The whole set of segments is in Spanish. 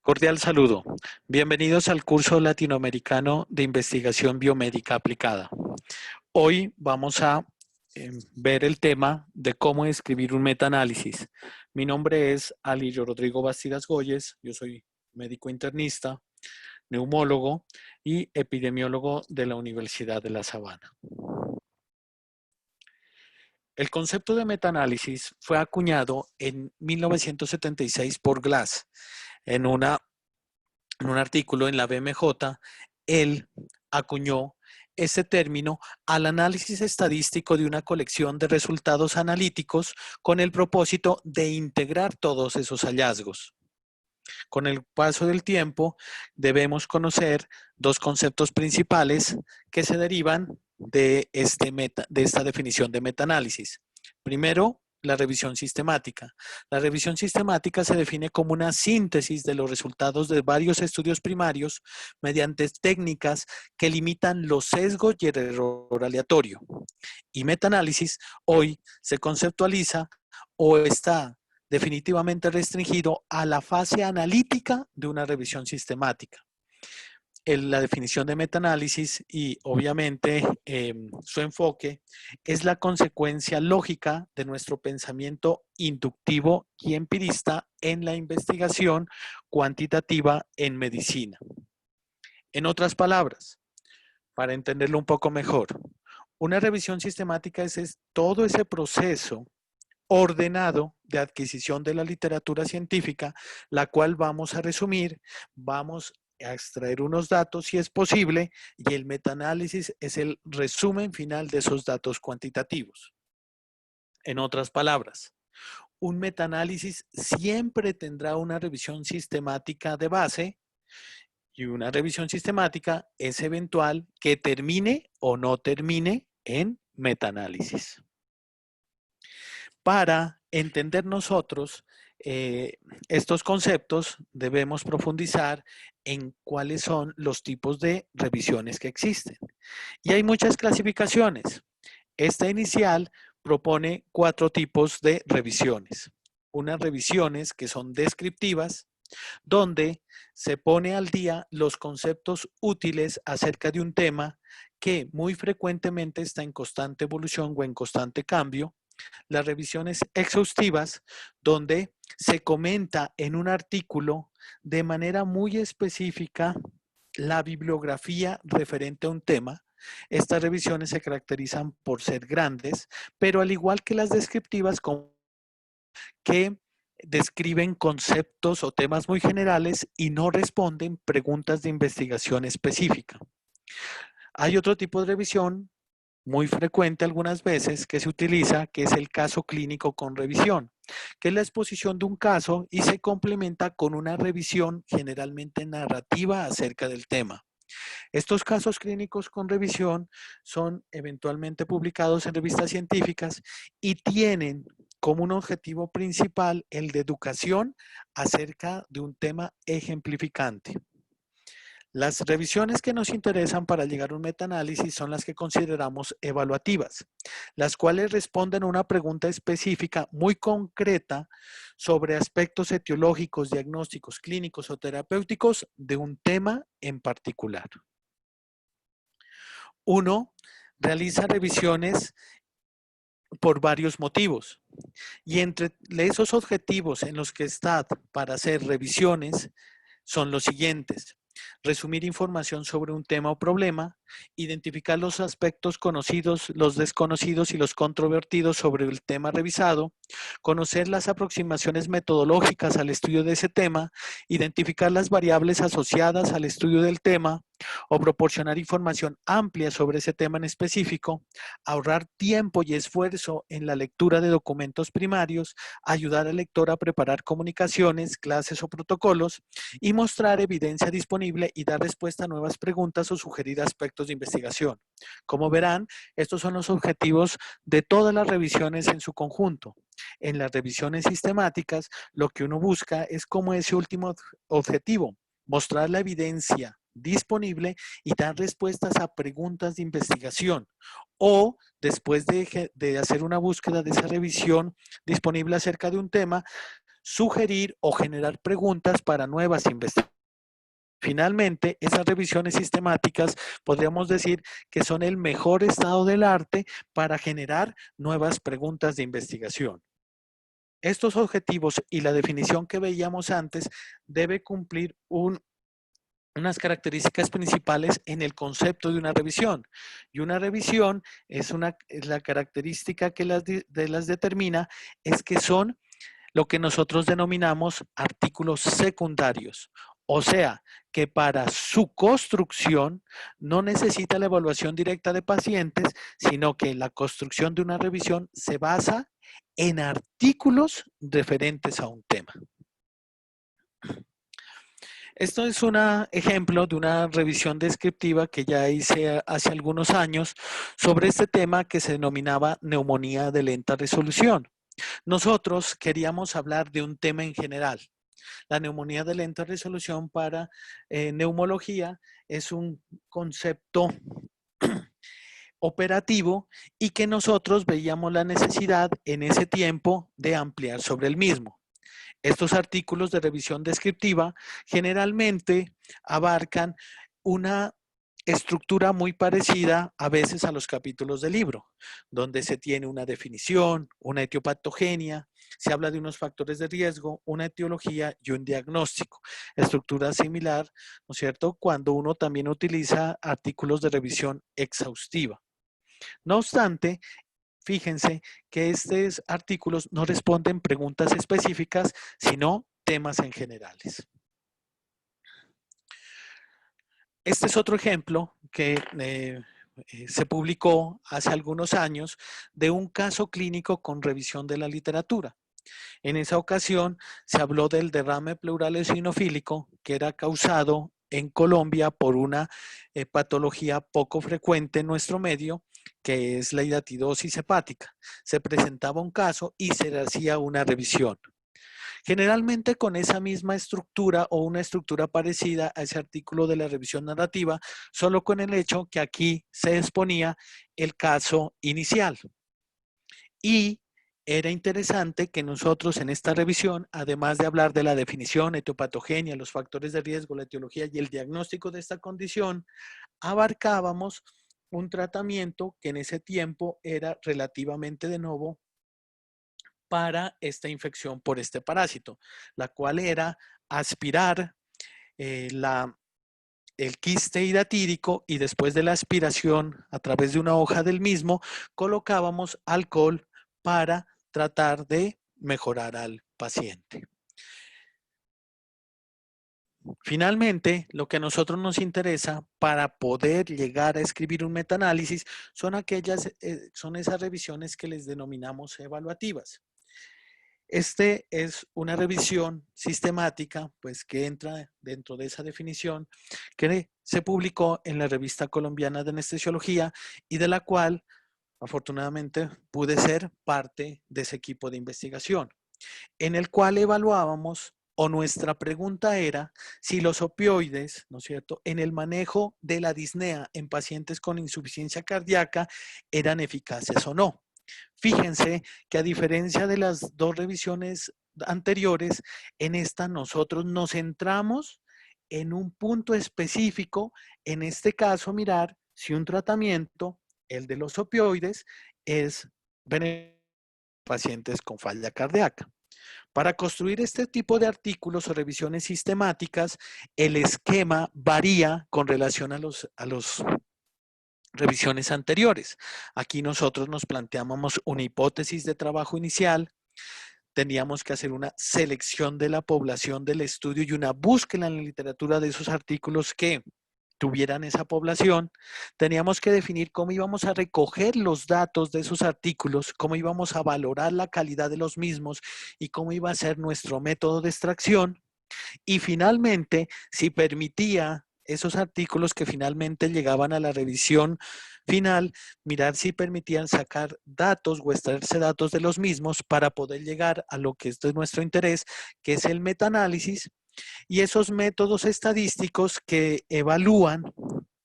Cordial saludo. Bienvenidos al curso latinoamericano de investigación biomédica aplicada. Hoy vamos a ver el tema de cómo escribir un metaanálisis. Mi nombre es Alillo Rodrigo Bastidas Goyes. Yo soy médico internista, neumólogo y epidemiólogo de la Universidad de La Sabana. El concepto de metaanálisis fue acuñado en 1976 por Glass en un artículo en la BMJ. Él acuñó ese término al análisis estadístico de una colección de resultados analíticos con el propósito de integrar todos esos hallazgos. Con el paso del tiempo, debemos conocer dos conceptos principales que se derivan de esta definición de metaanálisis. Primero, la revisión sistemática. La revisión sistemática se define como una síntesis de los resultados de varios estudios primarios mediante técnicas que limitan los sesgos y el error aleatorio. Y metaanálisis hoy se conceptualiza o está definitivamente restringido a la fase analítica de una revisión sistemática. La definición de metaanálisis y obviamente su enfoque es la consecuencia lógica de nuestro pensamiento inductivo y empirista en la investigación cuantitativa en medicina. En otras palabras, para entenderlo un poco mejor, una revisión sistemática es todo ese proceso ordenado de adquisición de la literatura científica, la cual vamos a resumir, vamos a extraer unos datos si es posible, y el metaanálisis es el resumen final de esos datos cuantitativos. En otras palabras, un metaanálisis siempre tendrá una revisión sistemática de base y una revisión sistemática es eventual que termine o no termine en metaanálisis. Para entender nosotros estos conceptos, debemos profundizar en cuáles son los tipos de revisiones que existen. Y hay muchas clasificaciones. Esta inicial propone 4 tipos de revisiones. Unas revisiones que son descriptivas, donde se pone al día los conceptos útiles acerca de un tema que muy frecuentemente está en constante evolución o en constante cambio. Las revisiones exhaustivas, donde se comenta en un artículo de manera muy específica la bibliografía referente a un tema. Estas revisiones se caracterizan por ser grandes, pero al igual que las descriptivas, que describen conceptos o temas muy generales y no responden preguntas de investigación específica. Hay otro tipo de revisión muy frecuente algunas veces que se utiliza, que es el caso clínico con revisión, que es la exposición de un caso y se complementa con una revisión generalmente narrativa acerca del tema. Estos casos clínicos con revisión son eventualmente publicados en revistas científicas y tienen como un objetivo principal el de educación acerca de un tema ejemplificante. Las revisiones que nos interesan para llegar a un metaanálisis son las que consideramos evaluativas, las cuales responden a una pregunta específica muy concreta sobre aspectos etiológicos, diagnósticos, clínicos o terapéuticos de un tema en particular. Uno realiza revisiones por varios motivos y entre esos objetivos en los que está para hacer revisiones son los siguientes: resumir información sobre un tema o problema, identificar los aspectos conocidos, los desconocidos y los controvertidos sobre el tema revisado, conocer las aproximaciones metodológicas al estudio de ese tema, identificar las variables asociadas al estudio del tema o proporcionar información amplia sobre ese tema en específico, ahorrar tiempo y esfuerzo en la lectura de documentos primarios, ayudar al lector a preparar comunicaciones, clases o protocolos y mostrar evidencia disponible y dar respuesta a nuevas preguntas o sugerir aspectos de investigación. Como verán, estos son los objetivos de todas las revisiones en su conjunto. En las revisiones sistemáticas, lo que uno busca es como ese último objetivo, mostrar la evidencia disponible y dar respuestas a preguntas de investigación. O después de hacer una búsqueda de esa revisión disponible acerca de un tema, sugerir o generar preguntas para nuevas investigaciones. Finalmente, esas revisiones sistemáticas podríamos decir que son el mejor estado del arte para generar nuevas preguntas de investigación. Estos objetivos y la definición que veíamos antes debe cumplir unas características principales en el concepto de una revisión. Y una revisión es la característica que las determina es que son lo que nosotros denominamos artículos secundarios. O sea, que para su construcción no necesita la evaluación directa de pacientes, sino que la construcción de una revisión se basa en artículos referentes a un tema. Esto es un ejemplo de una revisión descriptiva que ya hice hace algunos años sobre este tema que se denominaba neumonía de lenta resolución. Nosotros queríamos hablar de un tema en general. La neumonía de lenta resolución para neumología es un concepto operativo y que nosotros veíamos la necesidad en ese tiempo de ampliar sobre el mismo. Estos artículos de revisión descriptiva generalmente abarcan una estructura muy parecida a veces a los capítulos del libro, donde se tiene una definición, una etiopatogenia, se habla de unos factores de riesgo, una etiología y un diagnóstico. Estructura similar, ¿no es cierto?, cuando uno también utiliza artículos de revisión exhaustiva. No obstante, fíjense que estos artículos no responden preguntas específicas, sino temas en generales. Este es otro ejemplo que se publicó hace algunos años de un caso clínico con revisión de la literatura. En esa ocasión se habló del derrame pleural eosinofílico que era causado en Colombia por una patología poco frecuente en nuestro medio, que es la hidatidosis hepática. Se presentaba un caso y se hacía una revisión. Generalmente con esa misma estructura o una estructura parecida a ese artículo de la revisión narrativa, solo con el hecho que aquí se exponía el caso inicial. Y era interesante que nosotros en esta revisión, además de hablar de la definición, etiopatogenia, los factores de riesgo, la etiología y el diagnóstico de esta condición, abarcábamos un tratamiento que en ese tiempo era relativamente de nuevo para esta infección por este parásito, la cual era aspirar el quiste hidatídico y después de la aspiración a través de una hoja del mismo, colocábamos alcohol para tratar de mejorar al paciente. Finalmente, lo que a nosotros nos interesa para poder llegar a escribir un metaanálisis son son esas revisiones que les denominamos evaluativas. Este es una revisión sistemática, pues que entra dentro de esa definición que se publicó en la Revista Colombiana de Anestesiología y de la cual afortunadamente pude ser parte de ese equipo de investigación, en el cual evaluábamos o nuestra pregunta era si los opioides, ¿no es cierto?, en el manejo de la disnea en pacientes con insuficiencia cardíaca eran eficaces o no. Fíjense que a diferencia de las dos revisiones anteriores, en esta nosotros nos centramos en un punto específico, en este caso mirar si un tratamiento, el de los opioides, es beneficioso para pacientes con falla cardíaca. Para construir este tipo de artículos o revisiones sistemáticas, el esquema varía con relación a los revisiones anteriores. Aquí nosotros nos planteábamos una hipótesis de trabajo inicial, teníamos que hacer una selección de la población del estudio y una búsqueda en la literatura de esos artículos que tuvieran esa población. Teníamos que definir cómo íbamos a recoger los datos de esos artículos, cómo íbamos a valorar la calidad de los mismos y cómo iba a ser nuestro método de extracción. Y finalmente, si permitía esos artículos que finalmente llegaban a la revisión final, mirar si permitían sacar datos o extraerse datos de los mismos para poder llegar a lo que es de nuestro interés, que es el metaanálisis, y esos métodos estadísticos que evalúan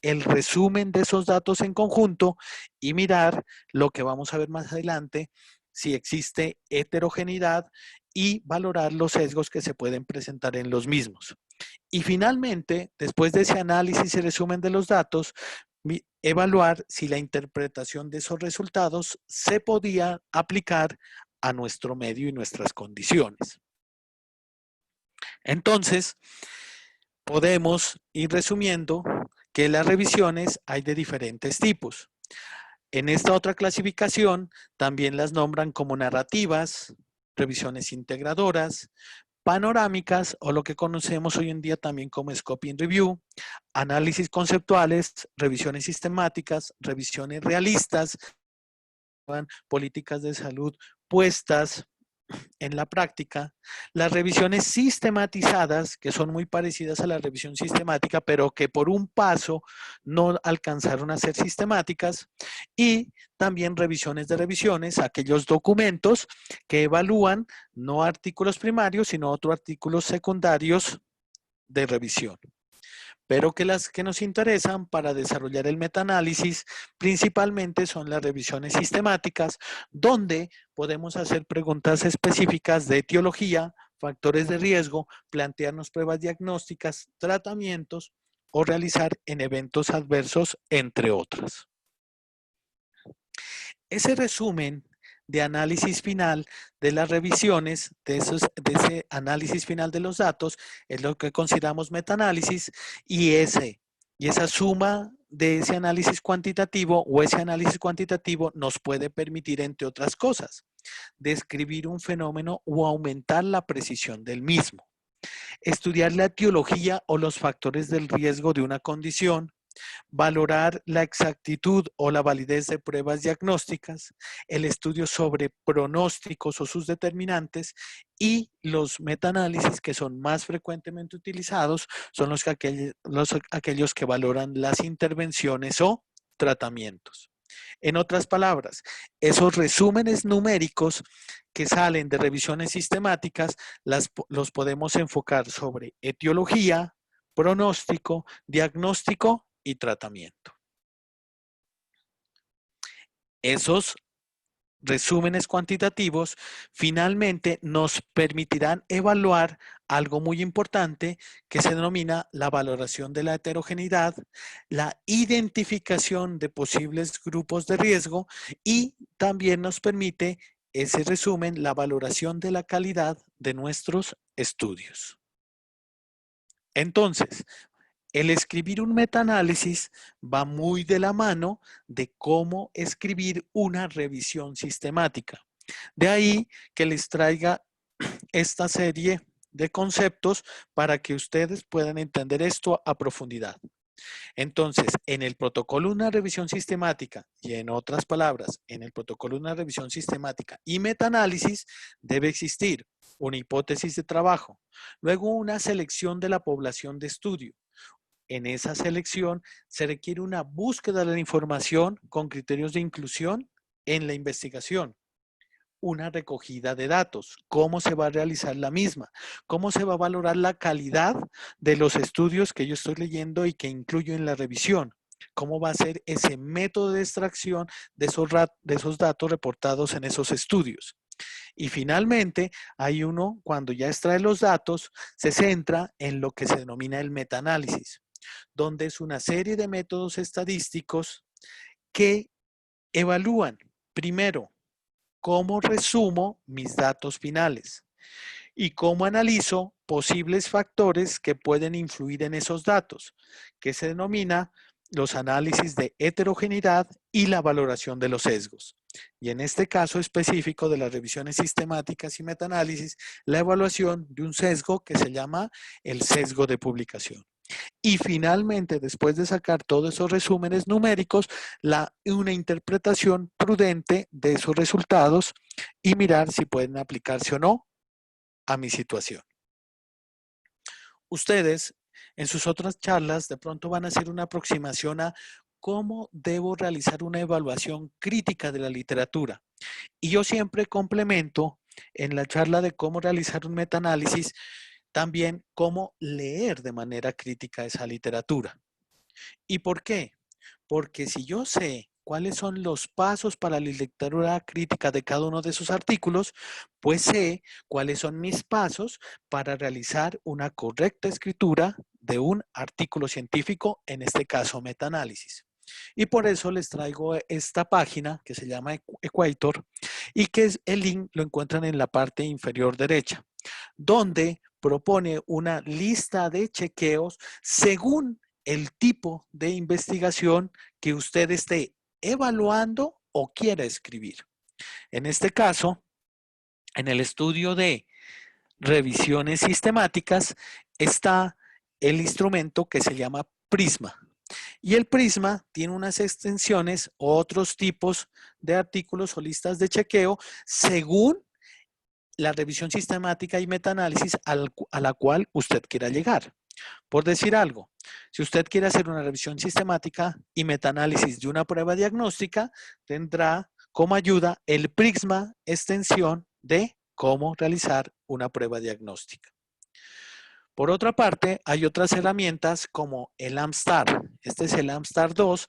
el resumen de esos datos en conjunto y mirar lo que vamos a ver más adelante, si existe heterogeneidad y valorar los sesgos que se pueden presentar en los mismos. Y finalmente, después de ese análisis y resumen de los datos, evaluar si la interpretación de esos resultados se podía aplicar a nuestro medio y nuestras condiciones. Entonces, podemos ir resumiendo que las revisiones hay de diferentes tipos. En esta otra clasificación también las nombran como narrativas, revisiones integradoras, panorámicas o lo que conocemos hoy en día también como Scoping Review, análisis conceptuales, revisiones sistemáticas, revisiones realistas, políticas de salud puestas en la práctica, las revisiones sistematizadas, que son muy parecidas a la revisión sistemática, pero que por un paso no alcanzaron a ser sistemáticas, y también revisiones de revisiones, aquellos documentos que evalúan no artículos primarios, sino otros artículos secundarios de revisión. Pero que las que nos interesan para desarrollar el metaanálisis principalmente son las revisiones sistemáticas, donde podemos hacer preguntas específicas de etiología, factores de riesgo, plantearnos pruebas diagnósticas, tratamientos o realizar en eventos adversos, entre otras. Ese resumen de análisis final de las revisiones, de ese análisis final de los datos, es lo que consideramos metaanálisis, y esa suma de ese análisis cuantitativo o ese análisis cuantitativo nos puede permitir, entre otras cosas, describir un fenómeno o aumentar la precisión del mismo, estudiar la etiología o los factores del riesgo de una condición, valorar la exactitud o la validez de pruebas diagnósticas, el estudio sobre pronósticos o sus determinantes, y los metaanálisis que son más frecuentemente utilizados son aquellos que valoran las intervenciones o tratamientos. En otras palabras, esos resúmenes numéricos que salen de revisiones sistemáticas los podemos enfocar sobre etiología, pronóstico, diagnóstico y tratamiento. Esos resúmenes cuantitativos finalmente nos permitirán evaluar algo muy importante que se denomina la valoración de la heterogeneidad, la identificación de posibles grupos de riesgo, y también nos permite ese resumen la valoración de la calidad de nuestros estudios. Entonces, el escribir un metaanálisis va muy de la mano de cómo escribir una revisión sistemática. De ahí que les traiga esta serie de conceptos para que ustedes puedan entender esto a profundidad. Entonces, en el protocolo de una revisión sistemática, y en otras palabras, en el protocolo de una revisión sistemática y metaanálisis, debe existir una hipótesis de trabajo, luego una selección de la población de estudio. En esa selección se requiere una búsqueda de la información con criterios de inclusión en la investigación, una recogida de datos, cómo se va a realizar la misma, cómo se va a valorar la calidad de los estudios que yo estoy leyendo y que incluyo en la revisión, cómo va a ser ese método de extracción de esos datos reportados en esos estudios. Y finalmente, hay uno, cuando ya extrae los datos, se centra en lo que se denomina el metaanálisis, donde es una serie de métodos estadísticos que evalúan, primero, cómo resumo mis datos finales y cómo analizo posibles factores que pueden influir en esos datos, que se denomina los análisis de heterogeneidad y la valoración de los sesgos. Y en este caso específico de las revisiones sistemáticas y metaanálisis, la evaluación de un sesgo que se llama el sesgo de publicación. Y finalmente, después de sacar todos esos resúmenes numéricos, una interpretación prudente de esos resultados y mirar si pueden aplicarse o no a mi situación. Ustedes, en sus otras charlas, de pronto van a hacer una aproximación a cómo debo realizar una evaluación crítica de la literatura. Y yo siempre complemento en la charla de cómo realizar un metaanálisis también cómo leer de manera crítica esa literatura. ¿Y por qué? Porque si yo sé cuáles son los pasos para la lectura crítica de cada uno de esos artículos, pues sé cuáles son mis pasos para realizar una correcta escritura de un artículo científico, en este caso metaanálisis. Y por eso les traigo esta página que se llama Equator y que el link lo encuentran en la parte inferior derecha, donde propone una lista de chequeos según el tipo de investigación que usted esté evaluando o quiera escribir. En este caso, en el estudio de revisiones sistemáticas está el instrumento que se llama Prisma. Y el Prisma tiene unas extensiones o otros tipos de artículos o listas de chequeo según la revisión sistemática y metaanálisis a la cual usted quiera llegar. Por decir algo, si usted quiere hacer una revisión sistemática y metaanálisis de una prueba diagnóstica, tendrá como ayuda el Prisma extensión de cómo realizar una prueba diagnóstica. Por otra parte, hay otras herramientas como el AMSTAR. Este es el AMSTAR 2,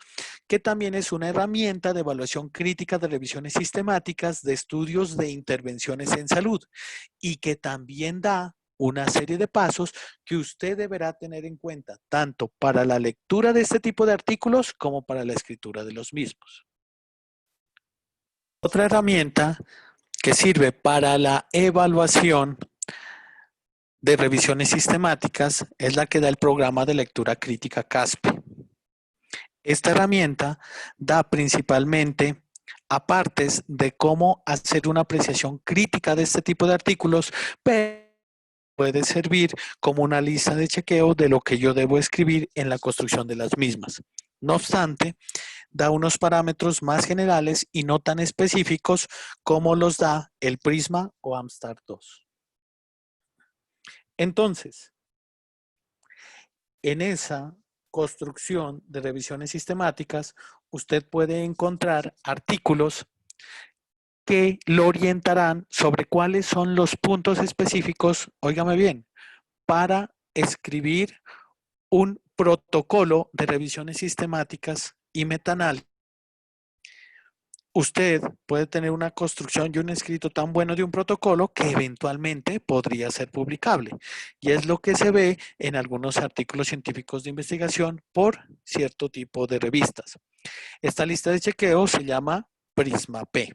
que también es una herramienta de evaluación crítica de revisiones sistemáticas de estudios de intervenciones en salud y que también da una serie de pasos que usted deberá tener en cuenta, tanto para la lectura de este tipo de artículos como para la escritura de los mismos. Otra herramienta que sirve para la evaluación de revisiones sistemáticas es la que da el programa de lectura crítica CASPE. Esta herramienta da principalmente apartes de cómo hacer una apreciación crítica de este tipo de artículos, pero puede servir como una lista de chequeo de lo que yo debo escribir en la construcción de las mismas. No obstante, da unos parámetros más generales y no tan específicos como los da el Prisma o AMSTAR 2. Entonces, en esa construcción de revisiones sistemáticas, usted puede encontrar artículos que lo orientarán sobre cuáles son los puntos específicos, óigame bien, para escribir un protocolo de revisiones sistemáticas y metaanálisis. Usted puede tener una construcción y un escrito tan bueno de un protocolo que eventualmente podría ser publicable. Y es lo que se ve en algunos artículos científicos de investigación por cierto tipo de revistas. Esta lista de chequeo se llama Prisma P.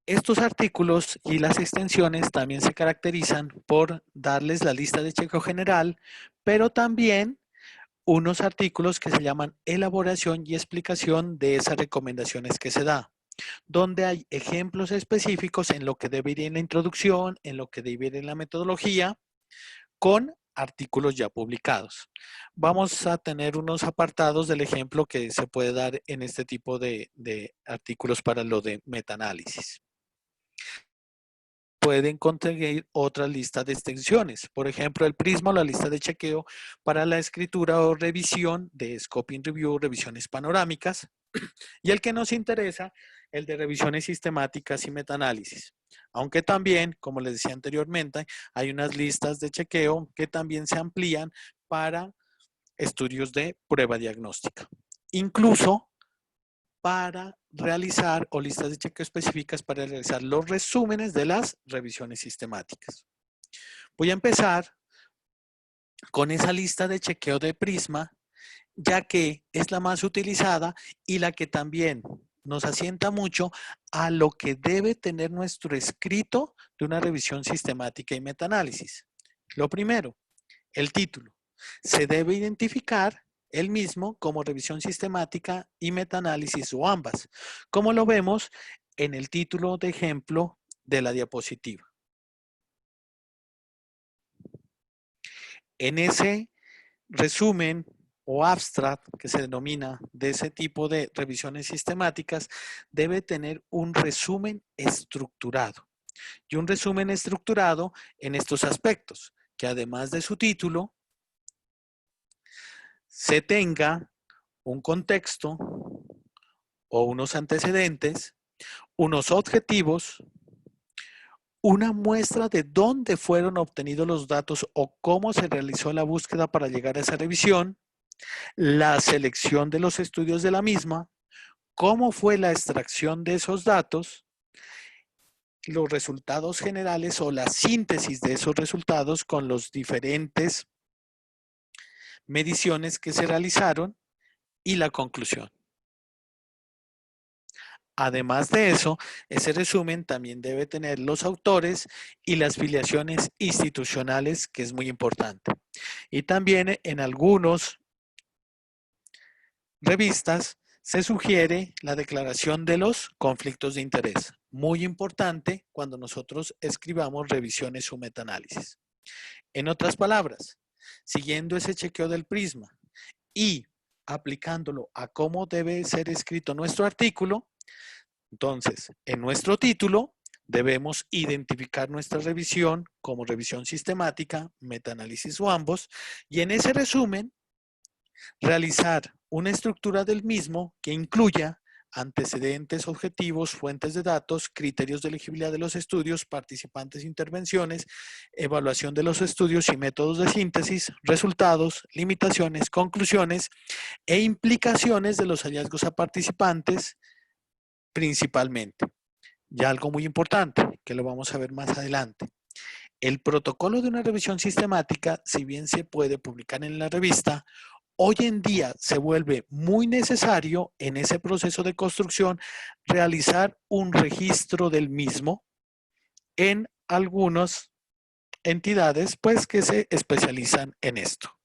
Estos artículos y las extensiones también se caracterizan por darles la lista de chequeo general, pero también unos artículos que se llaman elaboración y explicación de esas recomendaciones que se da, donde hay ejemplos específicos en lo que debe ir en la introducción, en lo que debe ir en la metodología, con artículos ya publicados. Vamos a tener unos apartados del ejemplo que se puede dar en este tipo de artículos para lo de metaanálisis. Pueden conseguir otra lista de extensiones. Por ejemplo, el Prisma o la lista de chequeo para la escritura o revisión de Scoping Review, revisiones panorámicas. Y el que nos interesa, el de revisiones sistemáticas y metaanálisis. Aunque también, como les decía anteriormente, hay unas listas de chequeo que también se amplían para estudios de prueba diagnóstica. Incluso para realizar o listas de chequeo específicas para realizar los resúmenes de las revisiones sistemáticas. Voy a empezar con esa lista de chequeo de Prisma, ya que es la más utilizada y la que también nos asienta mucho a lo que debe tener nuestro escrito de una revisión sistemática y metaanálisis. Lo primero, el título. Se debe identificar el mismo como revisión sistemática y metaanálisis o ambas, como lo vemos en el título de ejemplo de la diapositiva. En ese resumen o abstract que se denomina de ese tipo de revisiones sistemáticas, debe tener un resumen estructurado. Y un resumen estructurado en estos aspectos, que además de su título, se tenga un contexto o unos antecedentes, unos objetivos, una muestra de dónde fueron obtenidos los datos o cómo se realizó la búsqueda para llegar a esa revisión, la selección de los estudios de la misma, cómo fue la extracción de esos datos, los resultados generales o la síntesis de esos resultados con las diferentes mediciones que se realizaron y la conclusión. Además de eso, ese resumen también debe tener los autores y las filiaciones institucionales, que es muy importante. Y también en algunas revistas se sugiere la declaración de los conflictos de interés. Muy importante cuando nosotros escribamos revisiones o metaanálisis. En otras palabras, siguiendo ese chequeo del prisma y aplicándolo a cómo debe ser escrito nuestro artículo, entonces, en nuestro título debemos identificar nuestra revisión como revisión sistemática, metaanálisis o ambos, y en ese resumen realizar una estructura del mismo que incluya antecedentes, objetivos, fuentes de datos, criterios de elegibilidad de los estudios, participantes, intervenciones, evaluación de los estudios y métodos de síntesis, resultados, limitaciones, conclusiones e implicaciones de los hallazgos a participantes principalmente. Ya algo muy importante, que lo vamos a ver más adelante. El protocolo de una revisión sistemática, si bien se puede publicar en la revista, hoy en día se vuelve muy necesario en ese proceso de construcción realizar un registro del mismo en algunas entidades pues que se especializan en esto.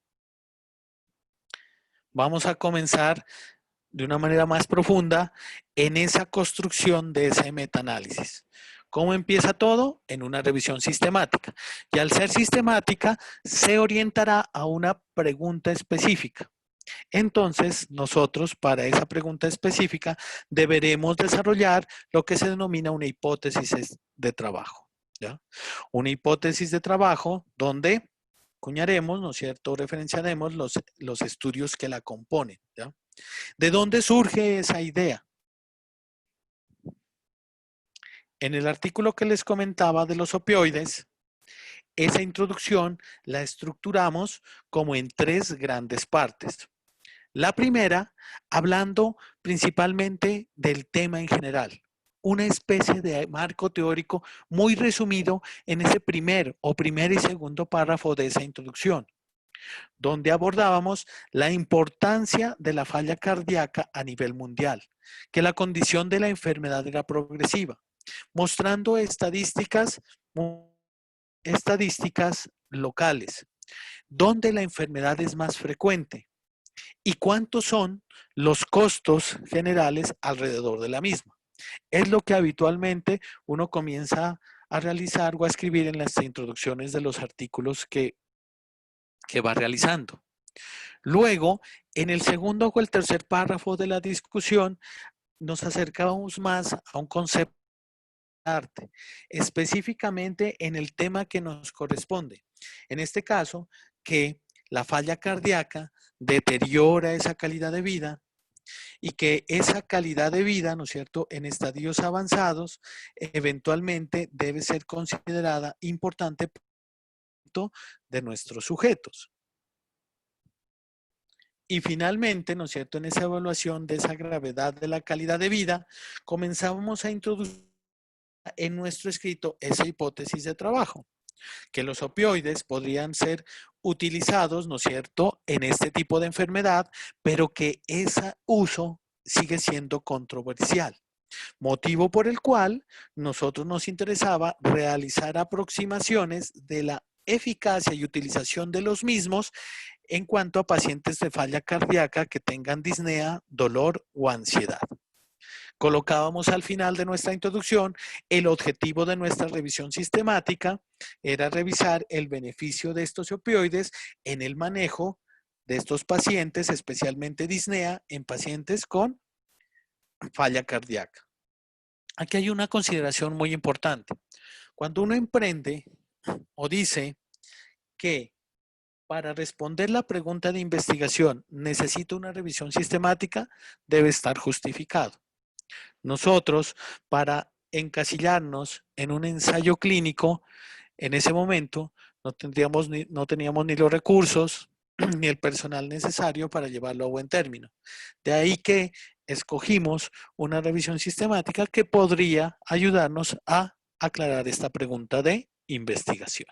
Vamos a comenzar de una manera más profunda en esa construcción de ese metaanálisis. ¿Cómo empieza todo? En una revisión sistemática. Y al ser sistemática, se orientará a una pregunta específica. Entonces, nosotros para esa pregunta específica deberemos desarrollar lo que se denomina una hipótesis de trabajo. ¿Ya? Una hipótesis de trabajo donde cuñaremos, ¿no es cierto?, referenciaremos los estudios que la componen. ¿Ya? ¿De dónde surge esa idea? En el artículo que les comentaba de los opioides, esa introducción la estructuramos como en tres grandes partes. La primera, hablando principalmente del tema en general, una especie de marco teórico muy resumido en ese primer y segundo párrafo de esa introducción, donde abordábamos la importancia de la falla cardíaca a nivel mundial, que la condición de la enfermedad era progresiva, mostrando estadísticas locales, donde la enfermedad es más frecuente y cuántos son los costos generales alrededor de la misma. Es lo que habitualmente uno comienza a realizar o a escribir en las introducciones de los artículos que va realizando. Luego, en el segundo o el tercer párrafo de la discusión, nos acercamos más a un concepto de arte, específicamente en el tema que nos corresponde. En este caso, que la falla cardíaca deteriora esa calidad de vida y que esa calidad de vida, ¿no es cierto?, en estadios avanzados, eventualmente debe ser considerada importante de nuestros sujetos. Y finalmente, ¿no es cierto?, en esa evaluación de esa gravedad de la calidad de vida, comenzamos a introducir en nuestro escrito esa hipótesis de trabajo, que los opioides podrían ser utilizados, ¿no es cierto?, en este tipo de enfermedad, pero que ese uso sigue siendo controversial. Motivo por el cual nosotros nos interesaba realizar aproximaciones de la eficacia y utilización de los mismos en cuanto a pacientes de falla cardíaca que tengan disnea, dolor o ansiedad. Colocábamos al final de nuestra introducción el objetivo de nuestra revisión sistemática era revisar el beneficio de estos opioides en el manejo de estos pacientes, especialmente disnea, en pacientes con falla cardíaca. Aquí hay una consideración muy importante. Cuando uno emprende o dice que para responder la pregunta de investigación necesita una revisión sistemática, debe estar justificado. Nosotros, para encasillarnos en un ensayo clínico, en ese momento no teníamos ni los recursos, ni el personal necesario para llevarlo a buen término. De ahí que escogimos una revisión sistemática que podría ayudarnos a aclarar esta pregunta de investigación.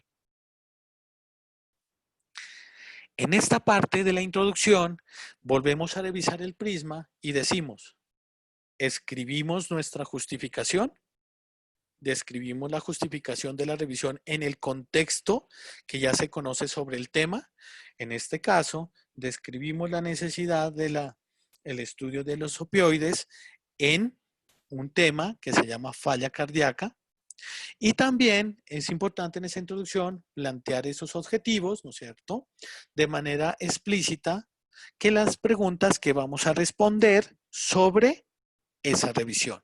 En esta parte de la introducción, volvemos a revisar el prisma y decimos, escribimos nuestra justificación, describimos la justificación de la revisión en el contexto que ya se conoce sobre el tema. En este caso, describimos la necesidad de el estudio de los opioides en un tema que se llama falla cardíaca. Y también es importante en esa introducción plantear esos objetivos, ¿no es cierto?, de manera explícita que las preguntas que vamos a responder sobre esa revisión.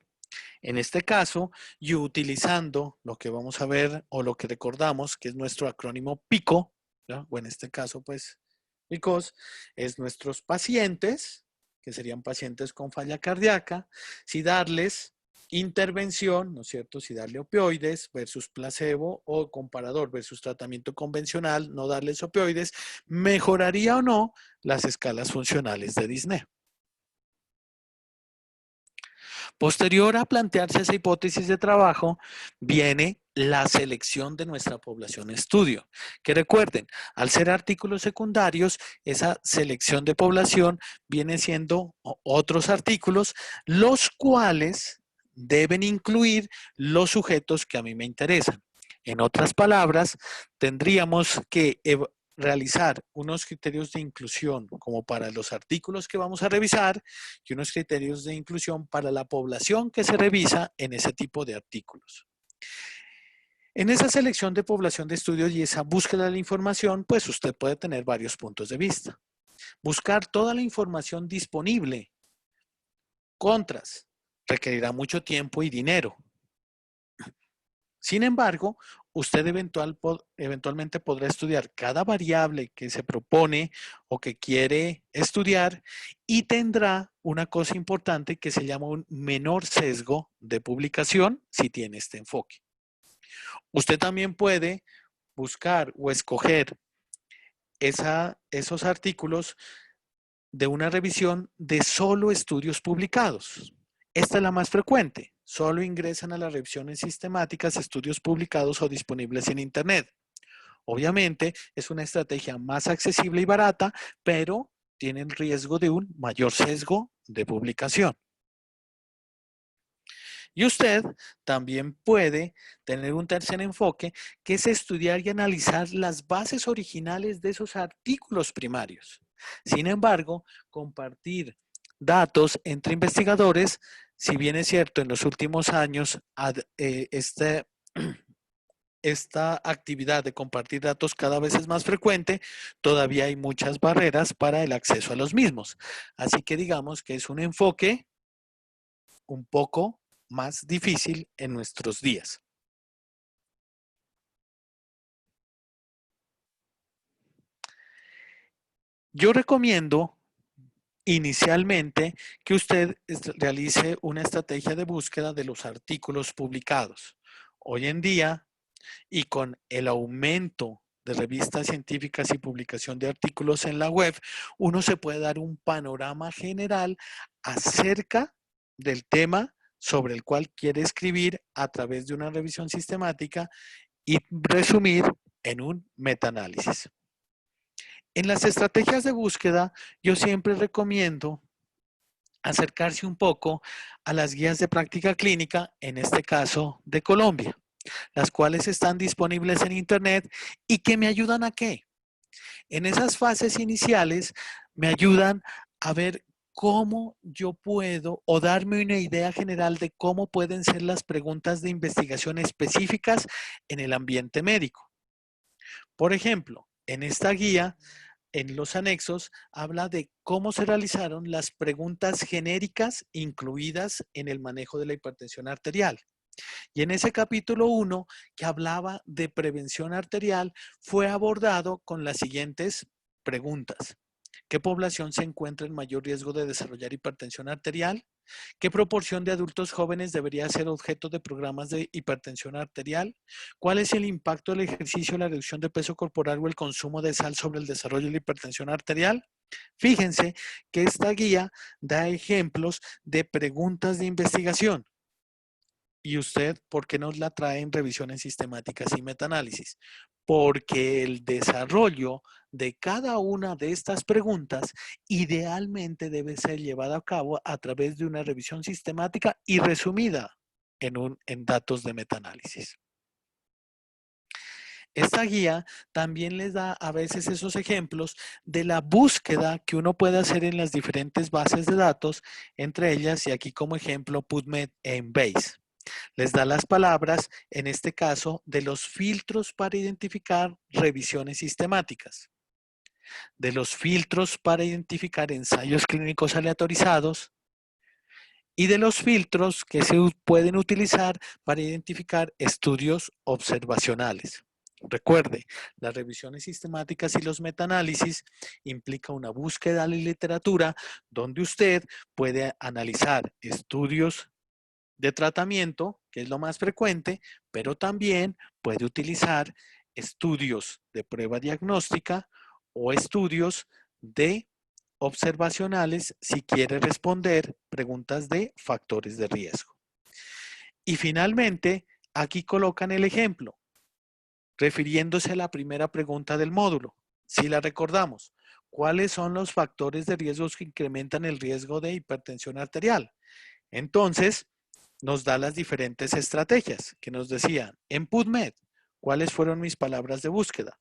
En este caso, y utilizando lo que vamos a ver o lo que recordamos, que es nuestro acrónimo PICO, ¿ya? O en este caso, pues, PICOS, es nuestros pacientes, que serían pacientes con falla cardíaca, si darles intervención, ¿no es cierto? Si darle opioides versus placebo o comparador versus tratamiento convencional, no darles opioides, ¿mejoraría o no las escalas funcionales de Disney? Posterior a plantearse esa hipótesis de trabajo, viene la selección de nuestra población estudio. Que recuerden, al ser artículos secundarios, esa selección de población viene siendo otros artículos, los cuales deben incluir los sujetos que a mí me interesan. En otras palabras, tendríamos que realizar unos criterios de inclusión como para los artículos que vamos a revisar y unos criterios de inclusión para la población que se revisa en ese tipo de artículos. En esa selección de población de estudios y esa búsqueda de la información, pues usted puede tener varios puntos de vista. Buscar toda la información disponible. Contras. Requerirá mucho tiempo y dinero. Sin embargo, usted eventualmente podrá estudiar cada variable que se propone o que quiere estudiar y tendrá una cosa importante que se llama un menor sesgo de publicación si tiene este enfoque. Usted también puede buscar o escoger esos artículos de una revisión de solo estudios publicados. Esta es la más frecuente. Solo ingresan a las revisiones sistemáticas estudios publicados o disponibles en Internet. Obviamente es una estrategia más accesible y barata, pero tiene el riesgo de un mayor sesgo de publicación. Y usted también puede tener un tercer enfoque, que es estudiar y analizar las bases originales de esos artículos primarios. Sin embargo, compartir datos entre investigadores, si bien es cierto, en los últimos años esta actividad de compartir datos cada vez es más frecuente, todavía hay muchas barreras para el acceso a los mismos. Así que digamos que es un enfoque un poco más difícil en nuestros días. Yo recomiendo inicialmente que usted realice una estrategia de búsqueda de los artículos publicados. Hoy en día, y con el aumento de revistas científicas y publicación de artículos en la web, uno se puede dar un panorama general acerca del tema sobre el cual quiere escribir a través de una revisión sistemática y resumir en un metaanálisis. En las estrategias de búsqueda, yo siempre recomiendo acercarse un poco a las guías de práctica clínica, en este caso de Colombia, las cuales están disponibles en Internet y que me ayudan a qué. En esas fases iniciales me ayudan a ver cómo yo puedo o darme una idea general de cómo pueden ser las preguntas de investigación específicas en el ambiente médico. Por ejemplo, en esta guía, en los anexos, habla de cómo se realizaron las preguntas genéricas incluidas en el manejo de la hipertensión arterial. Y en ese capítulo 1, que hablaba de prevención arterial, fue abordado con las siguientes preguntas. ¿Qué población se encuentra en mayor riesgo de desarrollar hipertensión arterial? ¿Qué proporción de adultos jóvenes debería ser objeto de programas de hipertensión arterial? ¿Cuál es el impacto del ejercicio, la reducción de peso corporal o el consumo de sal sobre el desarrollo de la hipertensión arterial? Fíjense que esta guía da ejemplos de preguntas de investigación. ¿Y usted por qué nos la trae en revisiones sistemáticas y metaanálisis? Porque el desarrollo de cada una de estas preguntas idealmente debe ser llevado a cabo a través de una revisión sistemática y resumida en datos de metaanálisis. Esta guía también les da a veces esos ejemplos de la búsqueda que uno puede hacer en las diferentes bases de datos, entre ellas, y aquí como ejemplo, PubMed e Embase. Les da las palabras, en este caso, de los filtros para identificar revisiones sistemáticas, de los filtros para identificar ensayos clínicos aleatorizados y de los filtros que se pueden utilizar para identificar estudios observacionales. Recuerde, las revisiones sistemáticas y los metaanálisis implica una búsqueda en la literatura donde usted puede analizar estudios de tratamiento, que es lo más frecuente, pero también puede utilizar estudios de prueba diagnóstica o estudios de observacionales si quiere responder preguntas de factores de riesgo. Y finalmente, aquí colocan el ejemplo, refiriéndose a la primera pregunta del módulo. Si la recordamos, ¿cuáles son los factores de riesgo que incrementan el riesgo de hipertensión arterial? Entonces, nos da las diferentes estrategias que nos decían en PubMed. ¿Cuáles fueron mis palabras de búsqueda?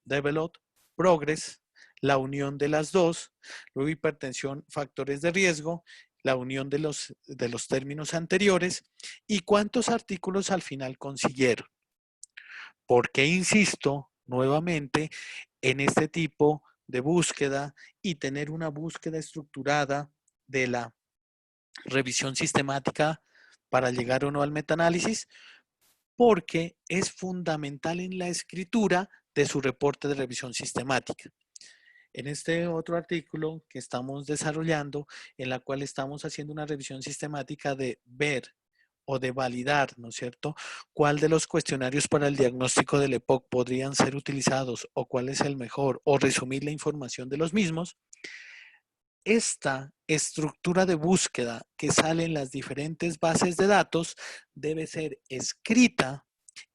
Develop, Progress, la unión de las dos, luego hipertensión, factores de riesgo, la unión de los términos anteriores y cuántos artículos al final consiguieron. ¿Por qué insisto nuevamente en este tipo de búsqueda y tener una búsqueda estructurada de la revisión sistemática para llegar o no al metaanálisis? Porque es fundamental en la escritura de su reporte de revisión sistemática. En este otro artículo que estamos desarrollando, en la cual estamos haciendo una revisión sistemática de ver o de validar, ¿no es cierto?, cuál de los cuestionarios para el diagnóstico del EPOC podrían ser utilizados o cuál es el mejor, o resumir la información de los mismos. Esta estructura de búsqueda que sale en las diferentes bases de datos debe ser escrita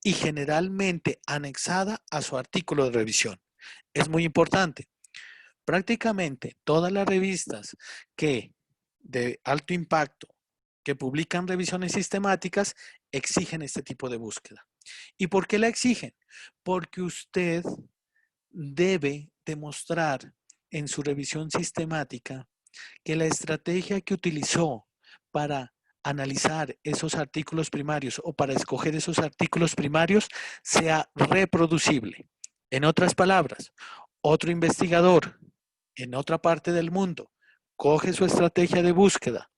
y generalmente anexada a su artículo de revisión. Es muy importante. Prácticamente todas las revistas que de alto impacto que publican revisiones sistemáticas exigen este tipo de búsqueda. ¿Y por qué la exigen? Porque usted debe demostrar en su revisión sistemática que la estrategia que utilizó para analizar esos artículos primarios o para escoger esos artículos primarios sea reproducible. En otras palabras, otro investigador en otra parte del mundo coge su estrategia de búsqueda,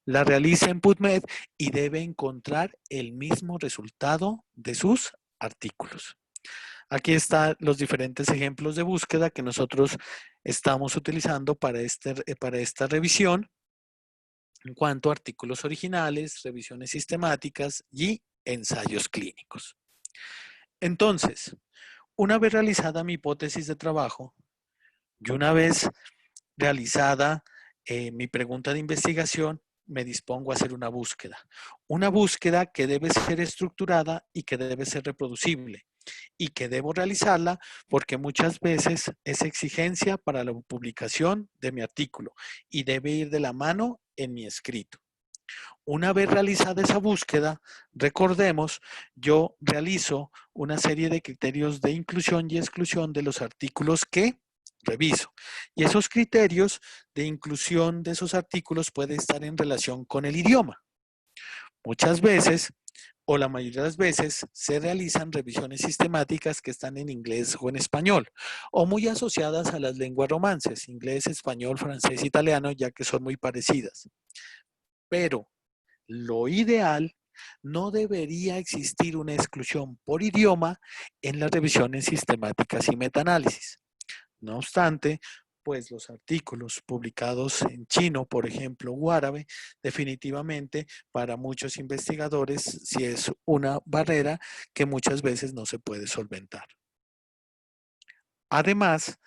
la realiza en PubMed y debe encontrar el mismo resultado de sus artículos. Aquí están los diferentes ejemplos de búsqueda que nosotros estamos utilizando para esta revisión en cuanto a artículos originales, revisiones sistemáticas y ensayos clínicos. Entonces, una vez realizada mi hipótesis de trabajo y una vez realizada mi pregunta de investigación, me dispongo a hacer una búsqueda. Una búsqueda que debe ser estructurada y que debe ser reproducible y que debo realizarla porque muchas veces es exigencia para la publicación de mi artículo y debe ir de la mano en mi escrito. Una vez realizada esa búsqueda, recordemos, yo realizo una serie de criterios de inclusión y exclusión de los artículos que reviso. Y esos criterios de inclusión de esos artículos pueden estar en relación con el idioma. Muchas veces, o la mayoría de las veces, se realizan revisiones sistemáticas que están en inglés o en español, o muy asociadas a las lenguas romances, inglés, español, francés, italiano, ya que son muy parecidas. Pero lo ideal, no debería existir una exclusión por idioma en las revisiones sistemáticas y metaanálisis. No obstante, pues los artículos publicados en chino, por ejemplo, o árabe, definitivamente para muchos investigadores sí es una barrera que muchas veces no se puede solventar. Además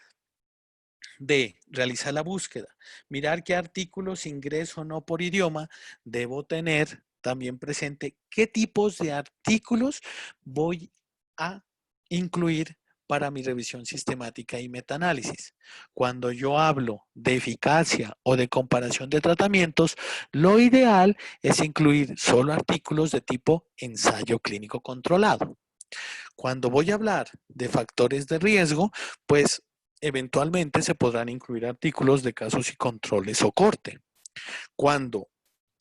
de realizar la búsqueda, mirar qué artículos ingreso o no por idioma, debo tener también presente qué tipos de artículos voy a incluir para mi revisión sistemática y metaanálisis. Cuando yo hablo de eficacia o de comparación de tratamientos, lo ideal es incluir solo artículos de tipo ensayo clínico controlado. Cuando voy a hablar de factores de riesgo, pues eventualmente se podrán incluir artículos de casos y controles o corte. Cuando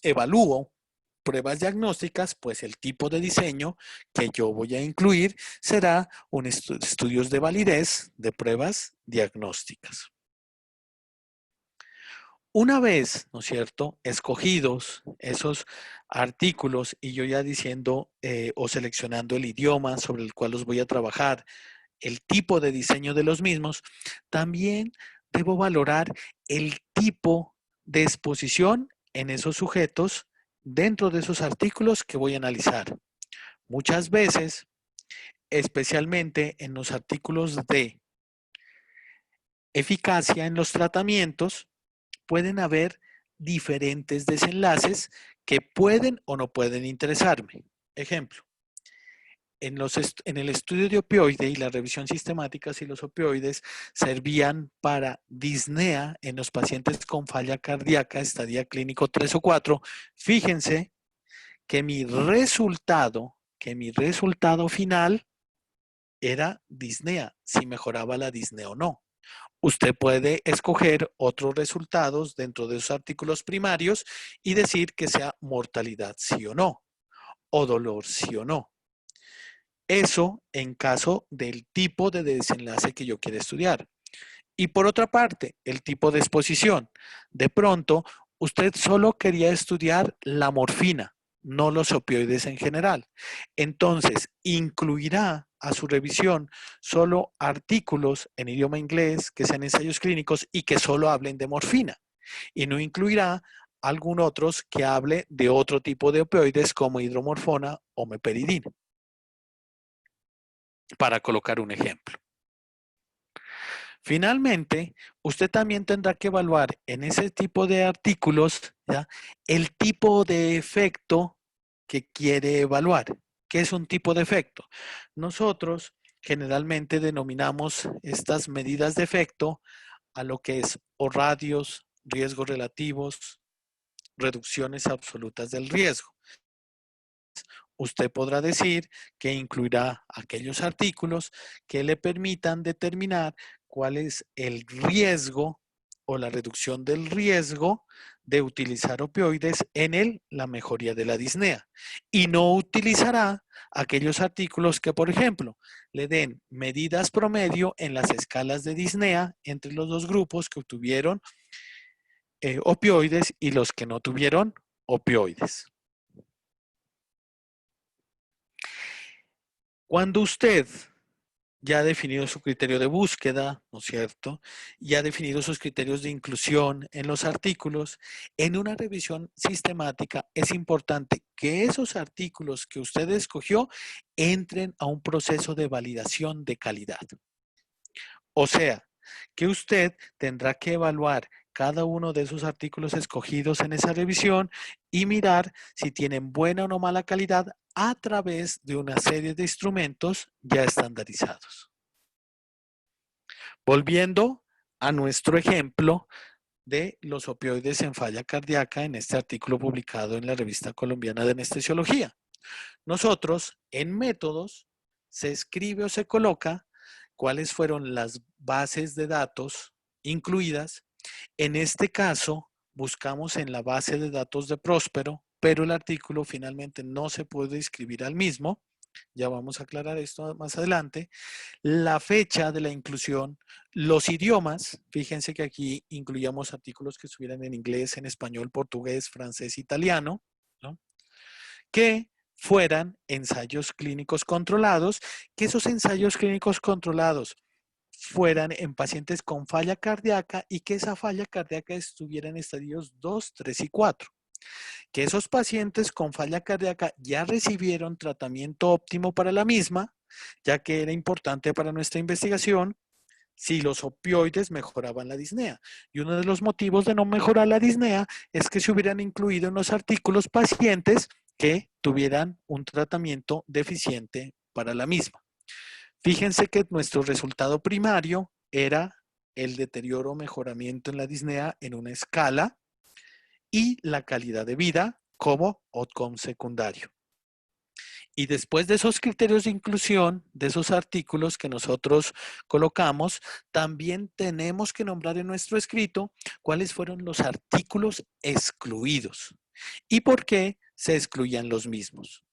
evalúo pruebas diagnósticas, pues el tipo de diseño que yo voy a incluir será un estudios de validez de pruebas diagnósticas. Una vez, ¿no es cierto?, escogidos esos artículos y yo ya diciendo o seleccionando el idioma sobre el cual los voy a trabajar, el tipo de diseño de los mismos, también debo valorar el tipo de exposición en esos sujetos dentro de esos artículos que voy a analizar. Muchas veces, especialmente en los artículos de eficacia en los tratamientos, pueden haber diferentes desenlaces que pueden o no pueden interesarme. Ejemplo, en el estudio de opioide y la revisión sistemática si los opioides servían para disnea en los pacientes con falla cardíaca, estadio clínico 3 o 4, fíjense que mi resultado final era disnea, si mejoraba la disnea o no. Usted puede escoger otros resultados dentro de sus artículos primarios y decir que sea mortalidad sí o no, o dolor sí o no. Eso en caso del tipo de desenlace que yo quiera estudiar. Y por otra parte, el tipo de exposición. De pronto, usted solo quería estudiar la morfina, no los opioides en general. Entonces, incluirá a su revisión solo artículos en idioma inglés que sean ensayos clínicos y que solo hablen de morfina. Y no incluirá algún otros que hable de otro tipo de opioides como hidromorfona o meperidina, para colocar un ejemplo. Finalmente, usted también tendrá que evaluar en ese tipo de artículos, ¿ya?, el tipo de efecto que quiere evaluar. ¿Qué es un tipo de efecto? Nosotros generalmente denominamos estas medidas de efecto a lo que es o radios, riesgos relativos, reducciones absolutas del riesgo. Usted podrá decir que incluirá aquellos artículos que le permitan determinar cuál es el riesgo o la reducción del riesgo de utilizar opioides en la mejoría de la disnea. Y no utilizará aquellos artículos que, por ejemplo, le den medidas promedio en las escalas de disnea entre los dos grupos que obtuvieron opioides y los que no tuvieron opioides. Cuando usted ya ha definido su criterio de búsqueda, ¿no es cierto? Ya ha definido sus criterios de inclusión en los artículos. En una revisión sistemática es importante que esos artículos que usted escogió entren a un proceso de validación de calidad. O sea, que usted tendrá que evaluar cada uno de esos artículos escogidos en esa revisión y mirar si tienen buena o no mala calidad a través de una serie de instrumentos ya estandarizados. Volviendo a nuestro ejemplo de los opioides en falla cardíaca en este artículo publicado en la Revista Colombiana de Anestesiología. Nosotros, en métodos, se escribe o se coloca cuáles fueron las bases de datos incluidas. En este caso, buscamos en la base de datos de Próspero, pero el artículo finalmente no se puede inscribir al mismo. Ya vamos a aclarar esto más adelante. La fecha de la inclusión, los idiomas, fíjense que aquí incluíamos artículos que estuvieran en inglés, en español, portugués, francés, italiano, ¿no?, que fueran ensayos clínicos controlados, que esos ensayos clínicos controlados fueran en pacientes con falla cardíaca y que esa falla cardíaca estuviera en estadios 2, 3 y 4. Que esos pacientes con falla cardíaca ya recibieron tratamiento óptimo para la misma, ya que era importante para nuestra investigación si los opioides mejoraban la disnea. Y uno de los motivos de no mejorar la disnea es que se hubieran incluido en los artículos pacientes que tuvieran un tratamiento deficiente para la misma. Fíjense que nuestro resultado primario era el deterioro o mejoramiento en la disnea en una escala y la calidad de vida como outcome secundario. Y después de esos criterios de inclusión, de esos artículos que nosotros colocamos, también tenemos que nombrar en nuestro escrito cuáles fueron los artículos excluidos y por qué se excluían los mismos.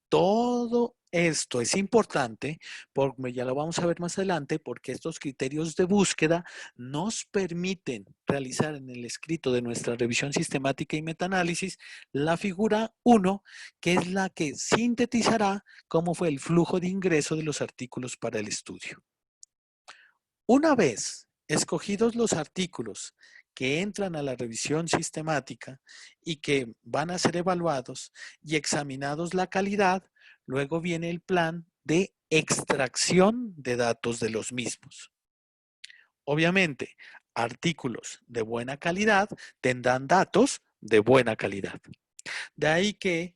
Todo esto es importante, porque ya lo vamos a ver más adelante, porque estos criterios de búsqueda nos permiten realizar en el escrito de nuestra revisión sistemática y metaanálisis la figura 1, que es la que sintetizará cómo fue el flujo de ingreso de los artículos para el estudio. Una vez escogidos los artículos que entran a la revisión sistemática y que van a ser evaluados y examinados la calidad, luego viene el plan de extracción de datos de los mismos. Obviamente, artículos de buena calidad tendrán datos de buena calidad. De ahí que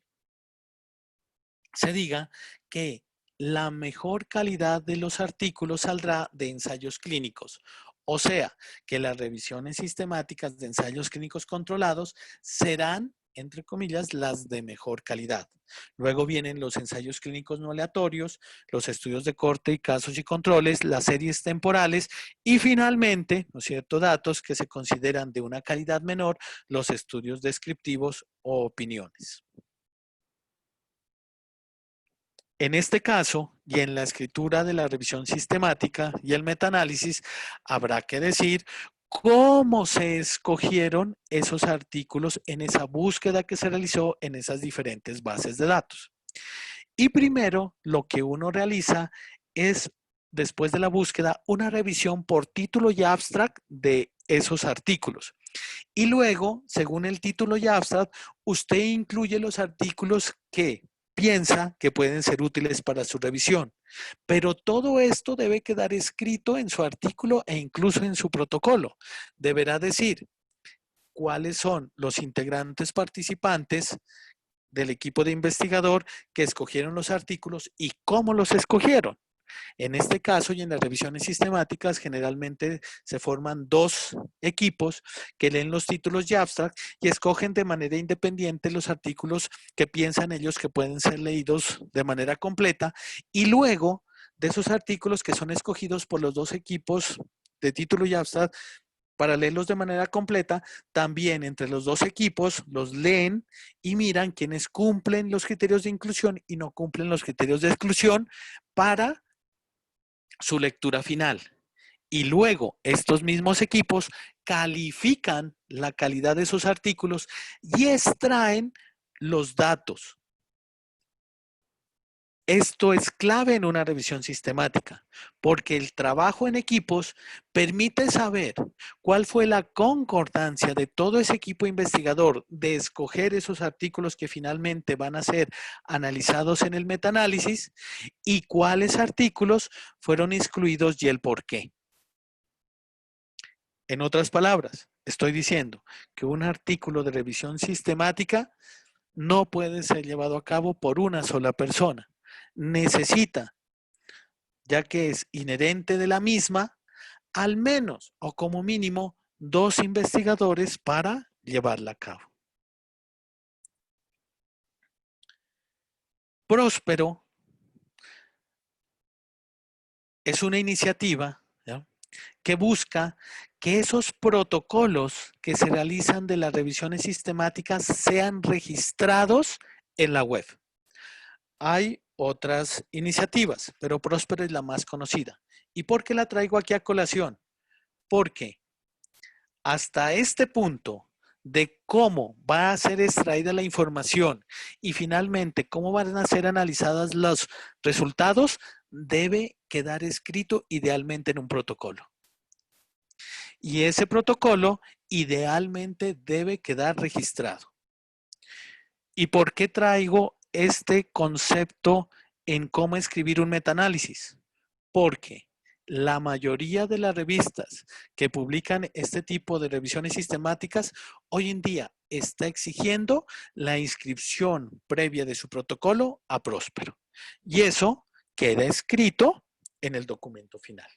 se diga que la mejor calidad de los artículos saldrá de ensayos clínicos. O sea, que las revisiones sistemáticas de ensayos clínicos controlados serán, entre comillas, las de mejor calidad. Luego vienen los ensayos clínicos no aleatorios, los estudios de corte y casos y controles, las series temporales y finalmente, ¿no es cierto?, datos que se consideran de una calidad menor, los estudios descriptivos o opiniones. En este caso, y en la escritura de la revisión sistemática y el metaanálisis, habrá que decir cómo se escogieron esos artículos en esa búsqueda que se realizó en esas diferentes bases de datos. Y primero, lo que uno realiza es, después de la búsqueda, una revisión por título y abstract de esos artículos. Y luego, según el título y abstract, usted incluye los artículos que piensa que pueden ser útiles para su revisión. Pero todo esto debe quedar escrito en su artículo e incluso en su protocolo. Deberá decir cuáles son los integrantes participantes del equipo de investigador que escogieron los artículos y cómo los escogieron. En este caso y en las revisiones sistemáticas generalmente se forman dos equipos que leen los títulos y abstract y escogen de manera independiente los artículos que piensan ellos que pueden ser leídos de manera completa y luego de esos artículos que son escogidos por los dos equipos de título y abstract para leerlos de manera completa, también entre los dos equipos los leen y miran quiénes cumplen los criterios de inclusión y no cumplen los criterios de exclusión para su lectura final. Y luego estos mismos equipos califican la calidad de esos artículos y extraen los datos. Esto es clave en una revisión sistemática, porque el trabajo en equipos permite saber cuál fue la concordancia de todo ese equipo investigador de escoger esos artículos que finalmente van a ser analizados en el metaanálisis y cuáles artículos fueron excluidos y el por qué. En otras palabras, estoy diciendo que un artículo de revisión sistemática no puede ser llevado a cabo por una sola persona. Necesita, ya que es inherente de la misma, al menos o como mínimo 2 investigadores para llevarla a cabo. Próspero es una iniciativa, ¿ya?, que busca que esos protocolos que se realizan de las revisiones sistemáticas sean registrados en la web. Hay otras iniciativas, pero Próspero es la más conocida. ¿Y por qué la traigo aquí a colación? Porque hasta este punto de cómo va a ser extraída la información y finalmente cómo van a ser analizadas los resultados, debe quedar escrito idealmente en un protocolo. Y ese protocolo idealmente debe quedar registrado. ¿Y por qué traigo este concepto en cómo escribir un metaanálisis? Porque la mayoría de las revistas que publican este tipo de revisiones sistemáticas hoy en día está exigiendo la inscripción previa de su protocolo a Próspero. Y eso queda escrito en el documento final.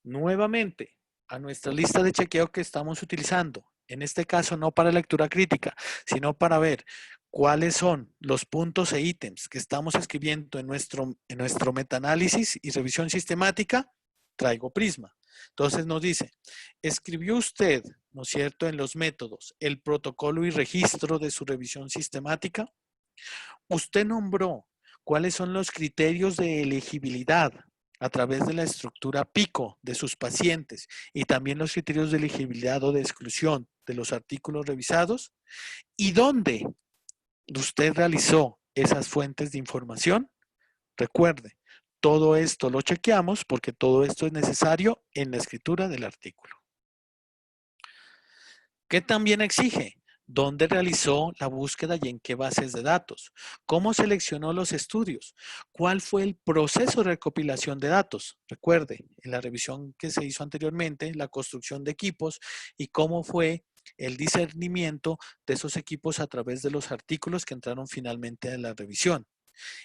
Nuevamente, a nuestra lista de chequeo que estamos utilizando, en este caso no para lectura crítica, sino para ver cuáles son los puntos e ítems que estamos escribiendo en nuestro metaanálisis y revisión sistemática, traigo Prisma. Entonces nos dice, escribió usted, ¿no es cierto?, en los métodos, el protocolo y registro de su revisión sistemática. Usted nombró cuáles son los criterios de elegibilidad a través de la estructura PICO de sus pacientes y también los criterios de elegibilidad o de exclusión de los artículos revisados. ¿Y dónde usted realizó esas fuentes de información? Recuerde, todo esto lo chequeamos porque todo esto es necesario en la escritura del artículo. ¿Qué también exige? ¿Dónde realizó la búsqueda y en qué bases de datos? ¿Cómo seleccionó los estudios? ¿Cuál fue el proceso de recopilación de datos? Recuerde, en la revisión que se hizo anteriormente, la construcción de equipos y cómo fue el discernimiento de esos equipos a través de los artículos que entraron finalmente a la revisión.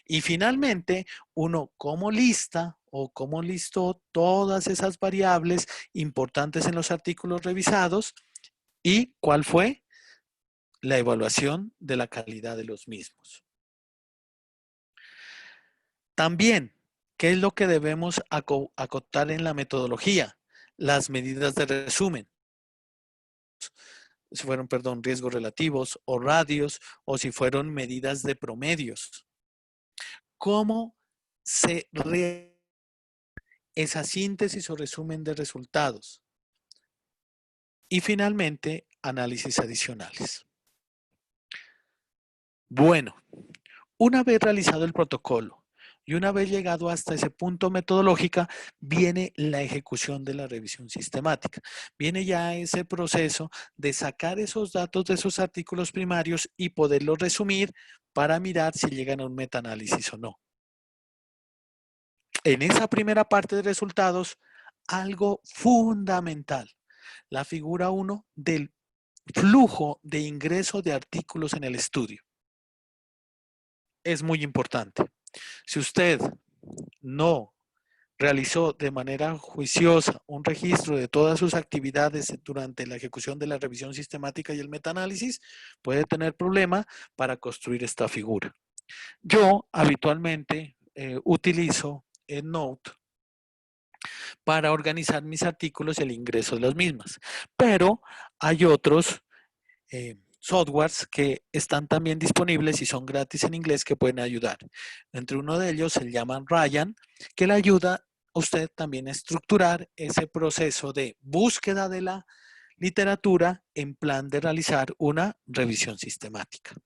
Y finalmente, uno cómo lista o cómo listó todas esas variables importantes en los artículos revisados y cuál fue la evaluación de la calidad de los mismos. También, ¿qué es lo que debemos acotar en la metodología? Las medidas de resumen. Si fueron, riesgos relativos o radios, o si fueron medidas de promedios. ¿Cómo se realiza esa síntesis o resumen de resultados? Y finalmente, análisis adicionales. Bueno, una vez realizado el protocolo y una vez llegado hasta ese punto metodológico, viene la ejecución de la revisión sistemática. Viene ya ese proceso de sacar esos datos de esos artículos primarios y poderlos resumir para mirar si llegan a un metaanálisis o no. En esa primera parte de resultados, algo fundamental, la figura 1 del flujo de ingreso de artículos en el estudio. Es muy importante. Si usted no realizó de manera juiciosa un registro de todas sus actividades durante la ejecución de la revisión sistemática y el metaanálisis, puede tener problema para construir esta figura. Yo habitualmente utilizo EndNote para organizar mis artículos y el ingreso de los mismos, pero hay otros softwares que están también disponibles y son gratis en inglés que pueden ayudar. Entre uno de ellos se llaman Ryan, que le ayuda a usted también a estructurar ese proceso de búsqueda de la literatura en plan de realizar una revisión sistemática.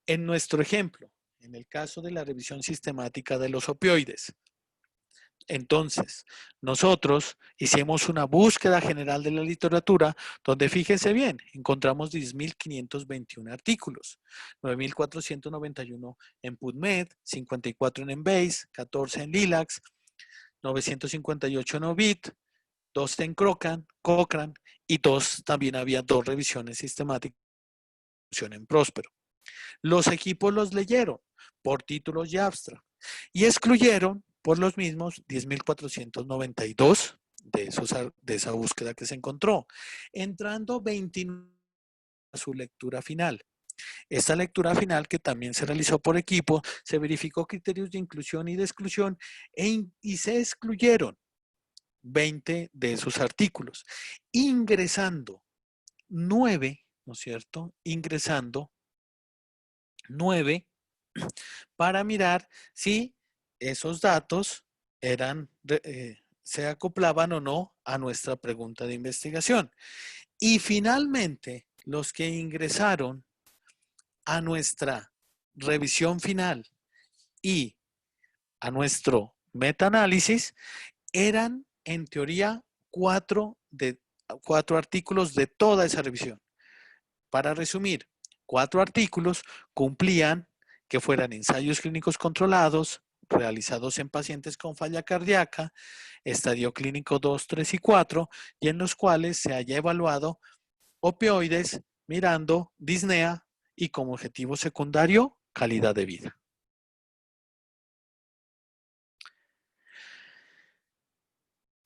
En nuestro ejemplo, en el caso de la revisión sistemática de los opioides, entonces, nosotros hicimos una búsqueda general de la literatura donde, fíjese bien, encontramos 10.521 artículos, 9.491 en PubMed, 54 en Embase, 14 en Lilacs, 958 en Ovid, 2 en Cochrane y también había 2 revisiones sistemáticas en Próspero. Los equipos los leyeron por títulos y abstract y excluyeron por los mismos 10.492 de esa búsqueda que se encontró, entrando 29 a su lectura final. Esta lectura final, que también se realizó por equipo, se verificó criterios de inclusión y de exclusión y se excluyeron 20 de esos artículos, ingresando 9, ¿no es cierto? Ingresando 9 para mirar si esos datos se acoplaban o no a nuestra pregunta de investigación. Y finalmente, los que ingresaron a nuestra revisión final y a nuestro metaanálisis eran, en teoría, cuatro artículos de toda esa revisión. Para resumir, 4 artículos cumplían que fueran ensayos clínicos controlados, realizados en pacientes con falla cardíaca, estadio clínico 2, 3 y 4, y en los cuales se haya evaluado opioides, mirando disnea y como objetivo secundario, calidad de vida.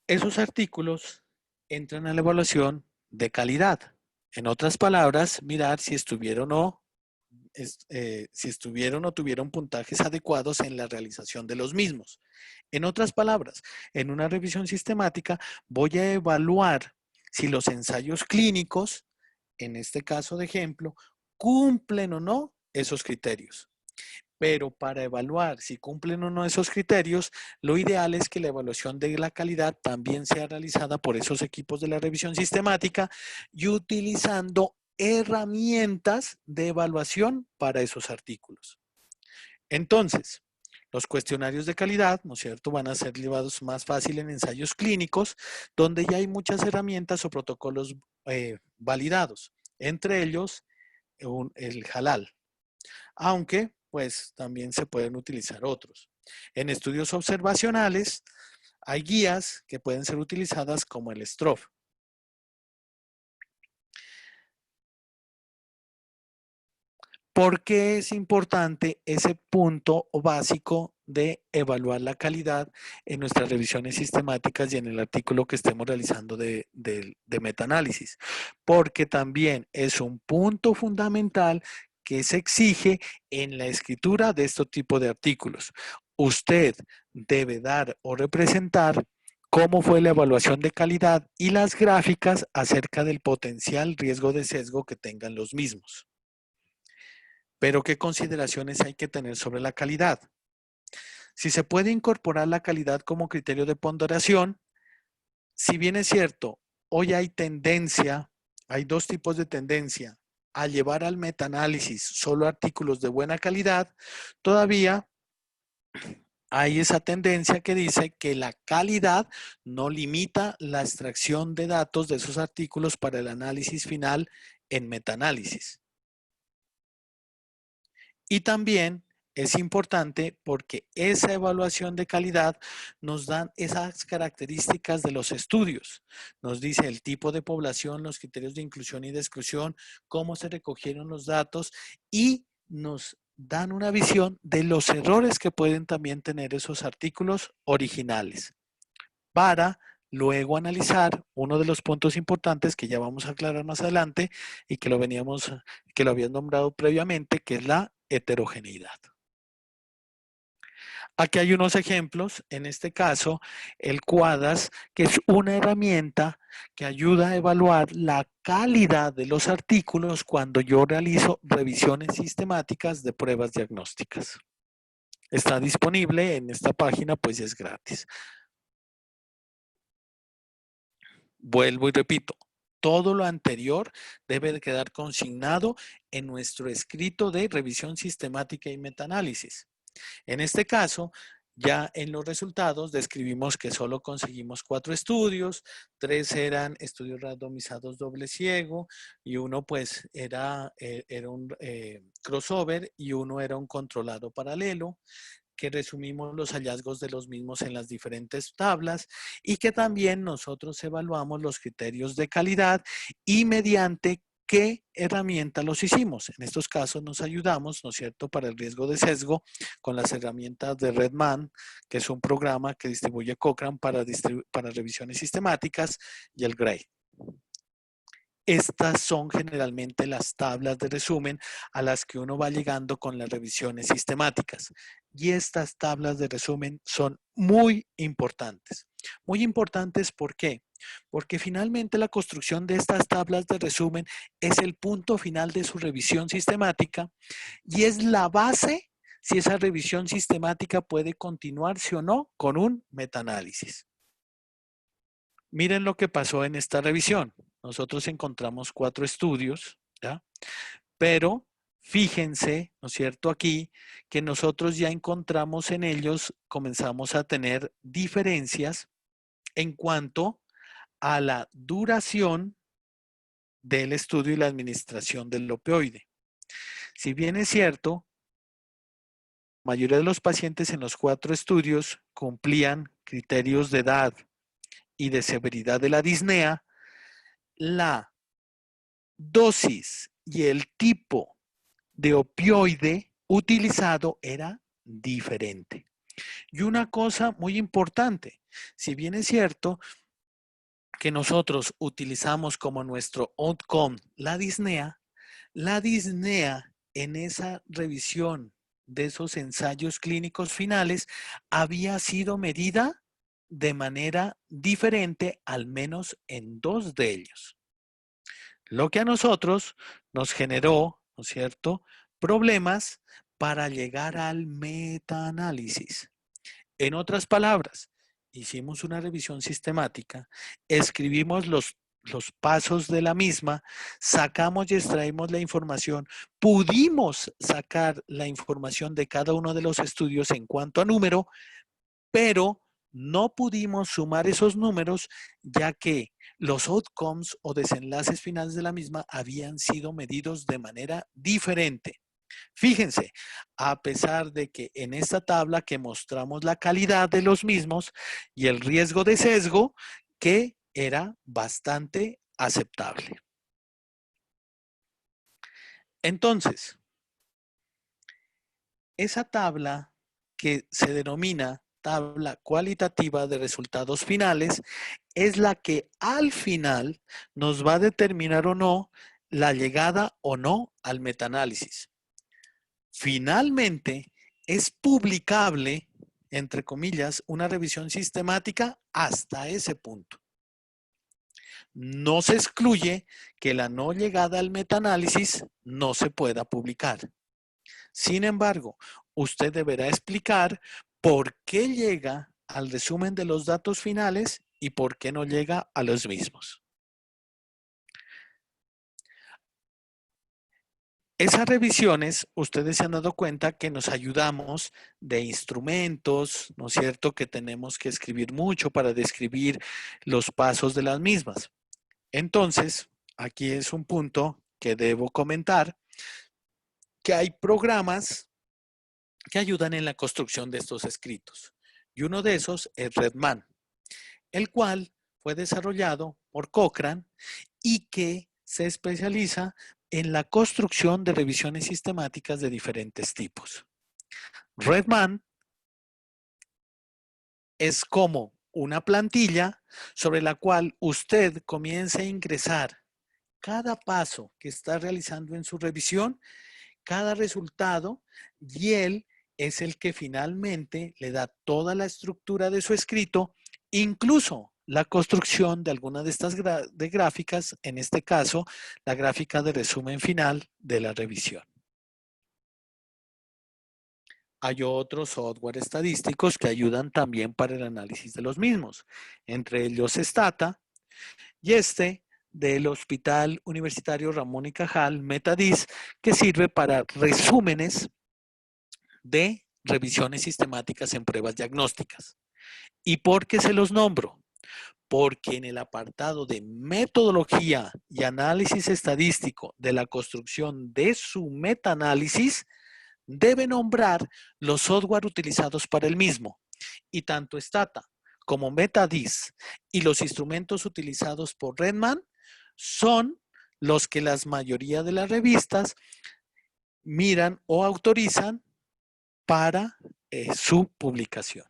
Esos artículos entran a la evaluación de calidad. En otras palabras, mirar si estuvieron o tuvieron puntajes adecuados en la realización de los mismos. En otras palabras, en una revisión sistemática voy a evaluar si los ensayos clínicos, en este caso de ejemplo, cumplen o no esos criterios. Pero para evaluar si cumplen o no esos criterios, lo ideal es que la evaluación de la calidad también sea realizada por esos equipos de la revisión sistemática y utilizando herramientas de evaluación para esos artículos. Entonces, los cuestionarios de calidad, ¿no es cierto?, van a ser llevados más fácil en ensayos clínicos, donde ya hay muchas herramientas o protocolos validados, entre ellos el halal, aunque pues también se pueden utilizar otros. En estudios observacionales hay guías que pueden ser utilizadas como el STROF. ¿Por qué es importante ese punto básico de evaluar la calidad en nuestras revisiones sistemáticas y en el artículo que estemos realizando de metaanálisis? Porque también es un punto fundamental que se exige en la escritura de este tipo de artículos. Usted debe dar o representar cómo fue la evaluación de calidad y las gráficas acerca del potencial riesgo de sesgo que tengan los mismos. Pero ¿qué consideraciones hay que tener sobre la calidad? Si se puede incorporar la calidad como criterio de ponderación, si bien es cierto, hoy hay tendencia, hay dos tipos de tendencia, a llevar al metaanálisis solo artículos de buena calidad, todavía hay esa tendencia que dice que la calidad no limita la extracción de datos de esos artículos para el análisis final en metaanálisis. Y también es importante porque esa evaluación de calidad nos dan esas características de los estudios. Nos dice el tipo de población, los criterios de inclusión y de exclusión, cómo se recogieron los datos y nos dan una visión de los errores que pueden también tener esos artículos originales para luego analizar uno de los puntos importantes que ya vamos a aclarar más adelante y que lo habían nombrado previamente, que es la heterogeneidad. Aquí hay unos ejemplos, en este caso el QUADAS, que es una herramienta que ayuda a evaluar la calidad de los artículos cuando yo realizo revisiones sistemáticas de pruebas diagnósticas. Está disponible en esta página, pues es gratis. Vuelvo y repito, todo lo anterior debe de quedar consignado en nuestro escrito de revisión sistemática y metaanálisis. En este caso, ya en los resultados describimos que solo conseguimos 4 estudios, 3 eran estudios randomizados doble ciego y uno pues era un crossover y uno era un controlado paralelo, que resumimos los hallazgos de los mismos en las diferentes tablas y que también nosotros evaluamos los criterios de calidad y mediante qué herramienta los hicimos. En estos casos nos ayudamos, ¿no es cierto?, para el riesgo de sesgo con las herramientas de Redman, que es un programa que distribuye Cochrane para revisiones sistemáticas, y el GRAY. Estas son generalmente las tablas de resumen a las que uno va llegando con las revisiones sistemáticas. Y estas tablas de resumen son muy importantes. Muy importantes, ¿por qué? Porque finalmente la construcción de estas tablas de resumen es el punto final de su revisión sistemática y es la base si esa revisión sistemática puede continuarse o no con un metaanálisis. Miren lo que pasó en esta revisión. nosotros encontramos 4 estudios, ¿ya? Pero fíjense, ¿no es cierto? Aquí que nosotros ya encontramos en ellos, comenzamos a tener diferencias en cuanto a la duración del estudio y la administración del opioide. Si bien es cierto, la mayoría de los pacientes en los 4 estudios cumplían criterios de edad y de severidad de la disnea, la dosis y el tipo de opioide utilizado era diferente. Y una cosa muy importante, si bien es cierto que nosotros utilizamos como nuestro outcome la disnea en esa revisión de esos ensayos clínicos finales había sido medida de manera diferente, al menos en 2 de ellos. Lo que a nosotros nos generó, ¿no es cierto?, problemas para llegar al metaanálisis. En otras palabras, hicimos una revisión sistemática, escribimos los pasos de la misma, sacamos y extraímos la información, pudimos sacar la información de cada uno de los estudios en cuanto a número, pero no pudimos sumar esos números ya que los outcomes o desenlaces finales de la misma habían sido medidos de manera diferente. Fíjense, a pesar de que en esta tabla que mostramos la calidad de los mismos y el riesgo de sesgo, que era bastante aceptable. Entonces, esa tabla que se denomina tabla cualitativa de resultados finales es la que al final nos va a determinar o no la llegada o no al metaanálisis. Finalmente, es publicable, entre comillas, una revisión sistemática hasta ese punto. No se excluye que la no llegada al metaanálisis no se pueda publicar. Sin embargo, usted deberá explicar por qué llega al resumen de los datos finales y por qué no llega a los mismos. Esas revisiones, ustedes se han dado cuenta que nos ayudamos de instrumentos, ¿no es cierto?, que tenemos que escribir mucho para describir los pasos de las mismas. Entonces, aquí es un punto que debo comentar, que hay programas que ayudan en la construcción de estos escritos. Y uno de esos es Redman, el cual fue desarrollado por Cochrane y que se especializa en la construcción de revisiones sistemáticas de diferentes tipos. Redman es como una plantilla sobre la cual usted comienza a ingresar cada paso que está realizando en su revisión, cada resultado, y él es el que finalmente le da toda la estructura de su escrito, incluso la construcción de alguna de estas gráficas, en este caso, la gráfica de resumen final de la revisión. Hay otros software estadísticos que ayudan también para el análisis de los mismos, entre ellos Stata y este del Hospital Universitario Ramón y Cajal, Metadis, que sirve para resúmenes de revisiones sistemáticas en pruebas diagnósticas. ¿Y por qué se los nombro? Porque en el apartado de metodología y análisis estadístico de la construcción de su metaanálisis, debe nombrar los software utilizados para el mismo. Y tanto Stata como Metadis y los instrumentos utilizados por Redman son los que la mayoría de las revistas miran o autorizan para su publicación.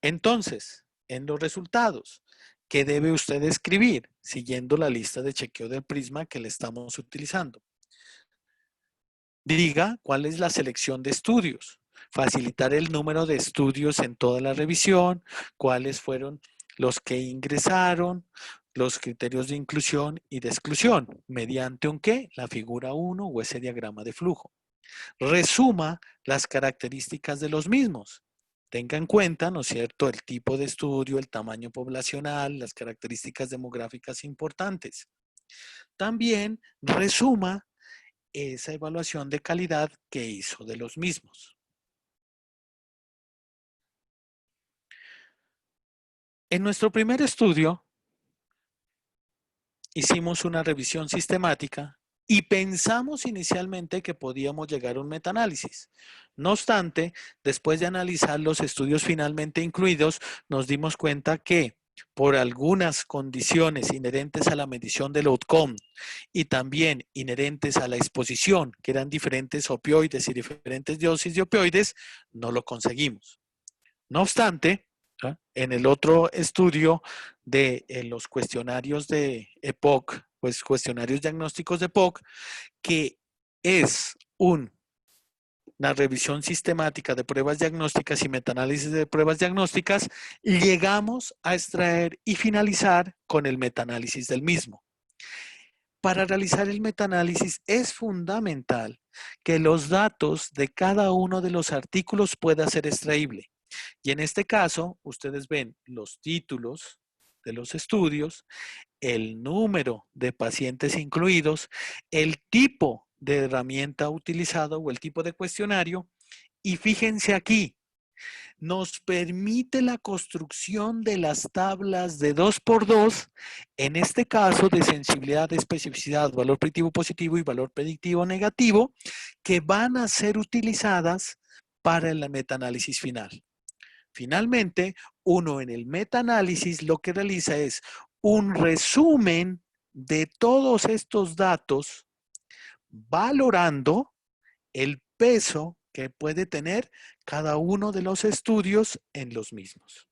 Entonces, en los resultados, ¿qué debe usted escribir? Siguiendo la lista de chequeo del prisma que le estamos utilizando. Diga cuál es la selección de estudios, facilitar el número de estudios en toda la revisión, cuáles fueron los que ingresaron, los criterios de inclusión y de exclusión, mediante un qué, la figura 1 o ese diagrama de flujo. Resuma las características de los mismos. tenga en cuenta, ¿no es cierto?, el tipo de estudio, el tamaño poblacional, las características demográficas importantes. También resuma esa evaluación de calidad que hizo de los mismos. En nuestro primer estudio, hicimos una revisión sistemática y pensamos inicialmente que podíamos llegar a un metaanálisis. No obstante, después de analizar los estudios finalmente incluidos, nos dimos cuenta que por algunas condiciones inherentes a la medición del outcome y también inherentes a la exposición, que eran diferentes opioides y diferentes dosis de opioides, no lo conseguimos. No obstante, en el otro estudio de los cuestionarios de EPOC, pues cuestionarios diagnósticos de EPOC, que es una revisión sistemática de pruebas diagnósticas y metaanálisis de pruebas diagnósticas, llegamos a extraer y finalizar con el metaanálisis del mismo. Para realizar el metaanálisis es fundamental que los datos de cada uno de los artículos pueda ser extraíble. Y en este caso, ustedes ven los títulos de los estudios, el número de pacientes incluidos, el tipo de herramienta utilizado o el tipo de cuestionario. Y fíjense aquí, nos permite la construcción de las tablas de 2x2, en este caso de sensibilidad, especificidad, valor predictivo positivo y valor predictivo negativo, que van a ser utilizadas para el metaanálisis final. Finalmente, uno en el metaanálisis lo que realiza es un resumen de todos estos datos valorando el peso que puede tener cada uno de los estudios en los mismos.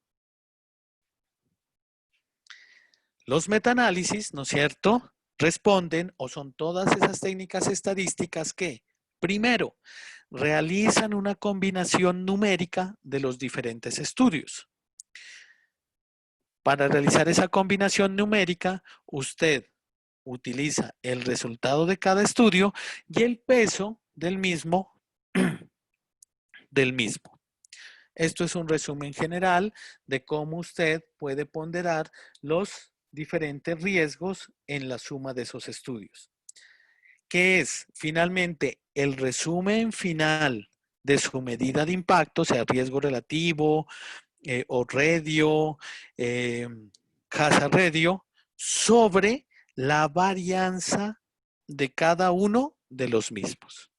Los metaanálisis, ¿no es cierto?, responden o son todas esas técnicas estadísticas que, primero, realizan una combinación numérica de los diferentes estudios. Para realizar esa combinación numérica, usted utiliza el resultado de cada estudio y el peso del mismo. Esto es un resumen general de cómo usted puede ponderar los diferentes riesgos en la suma de esos estudios. ¿Qué es? Finalmente, el resumen final de su medida de impacto, sea riesgo relativo, odds ratio, hazard ratio, sobre la varianza de cada uno de los mismos.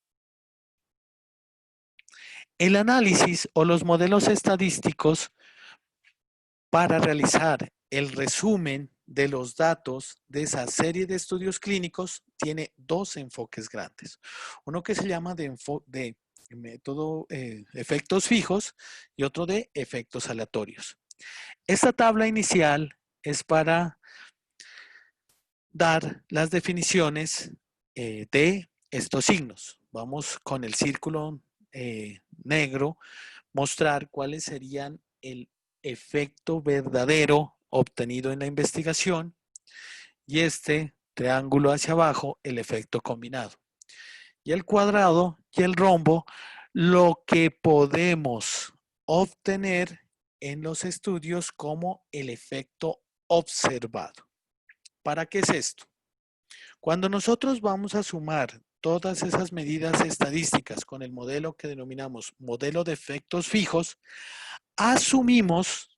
El análisis o los modelos estadísticos para realizar el resumen de los datos de esa serie de estudios clínicos tiene dos enfoques grandes. Uno que se llama de método efectos fijos y otro de efectos aleatorios. Esta tabla inicial es para dar las definiciones de estos signos. Vamos con el círculo negro, mostrar cuáles serían el efecto verdadero obtenido en la investigación y este triángulo hacia abajo, el efecto combinado. Y el cuadrado y el rombo, lo que podemos obtener en los estudios como el efecto observado. ¿Para qué es esto? Cuando nosotros vamos a sumar todas esas medidas estadísticas con el modelo que denominamos modelo de efectos fijos, asumimos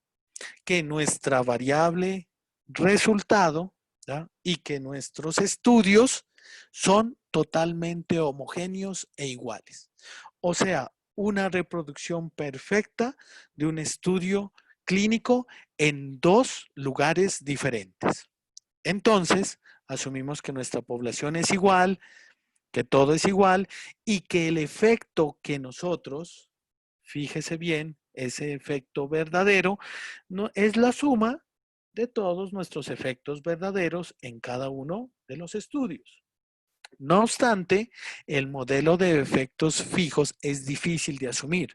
que nuestra variable resultado, ¿ya?, y que nuestros estudios son totalmente homogéneos e iguales. O sea, una reproducción perfecta de un estudio clínico en dos lugares diferentes. Entonces, asumimos que nuestra población es igual, que todo es igual y que el efecto que nosotros, fíjese bien, ese efecto verdadero, no, es la suma de todos nuestros efectos verdaderos en cada uno de los estudios. No obstante, el modelo de efectos fijos es difícil de asumir,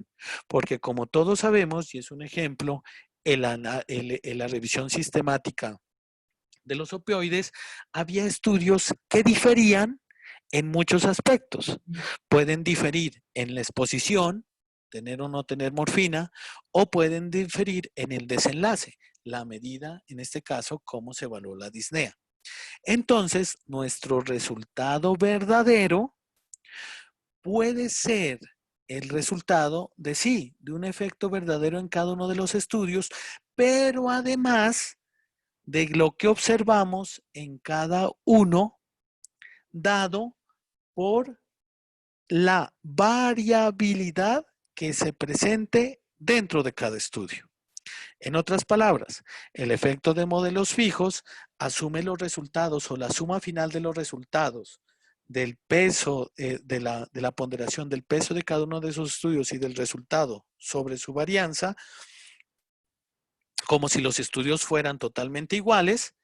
porque como todos sabemos, y es un ejemplo, en la revisión sistemática de los opioides, había estudios que diferían en muchos aspectos. Pueden diferir en la exposición, tener o no tener morfina, o pueden diferir en el desenlace, la medida, en este caso, cómo se evaluó la disnea. Entonces, nuestro resultado verdadero puede ser el resultado de sí, de un efecto verdadero en cada uno de los estudios, pero además de lo que observamos en cada uno, dado por la variabilidad que se presente dentro de cada estudio. En otras palabras, el efecto de modelos fijos asume los resultados o la suma final de los resultados del peso, de la ponderación del peso de cada uno de esos estudios y del resultado sobre su varianza, como si los estudios fueran totalmente iguales,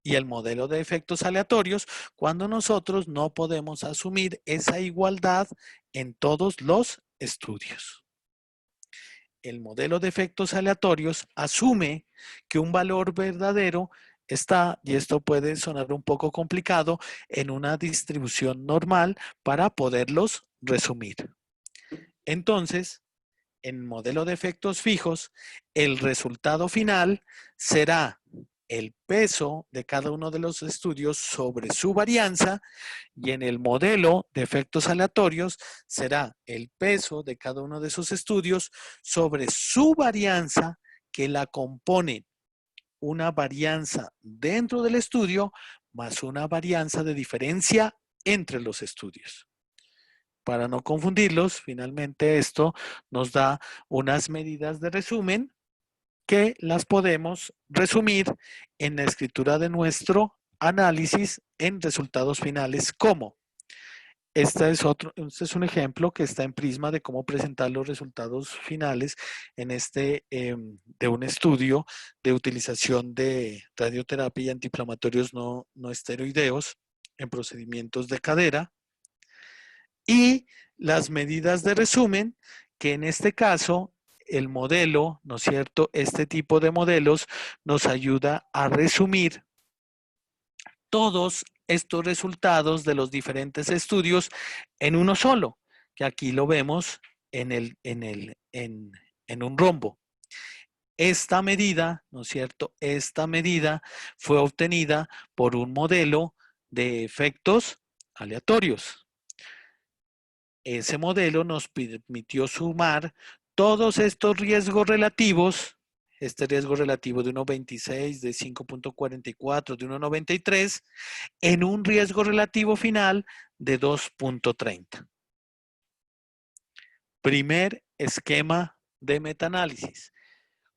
y el modelo de efectos aleatorios cuando nosotros no podemos asumir esa igualdad en todos los estudios. El modelo de efectos aleatorios asume que un valor verdadero está, y esto puede sonar un poco complicado, en una distribución normal para poderlos resumir. Entonces, en el modelo de efectos fijos, el resultado final será el peso de cada uno de los estudios sobre su varianza, y en el modelo de efectos aleatorios será el peso de cada uno de esos estudios sobre su varianza, que la compone una varianza dentro del estudio más una varianza de diferencia entre los estudios. Para no confundirlos, finalmente esto nos da unas medidas de resumen que las podemos resumir en la escritura de nuestro análisis en resultados finales como. Este es un ejemplo que está en Prisma de cómo presentar los resultados finales de un estudio de utilización de radioterapia y antiinflamatorios no esteroideos en procedimientos de cadera. Y las medidas de resumen, que en este caso el modelo, ¿no es cierto? Este tipo de modelos nos ayuda a resumir todos estos resultados de los diferentes estudios en uno solo, que aquí lo vemos en un rombo. Esta medida, ¿no es cierto? Esta medida fue obtenida por un modelo de efectos aleatorios. Ese modelo nos permitió sumar todos estos riesgos relativos, este riesgo relativo de 1,26, de 5,44, de 1,93, en un riesgo relativo final de 2,30. Primer esquema de metaanálisis.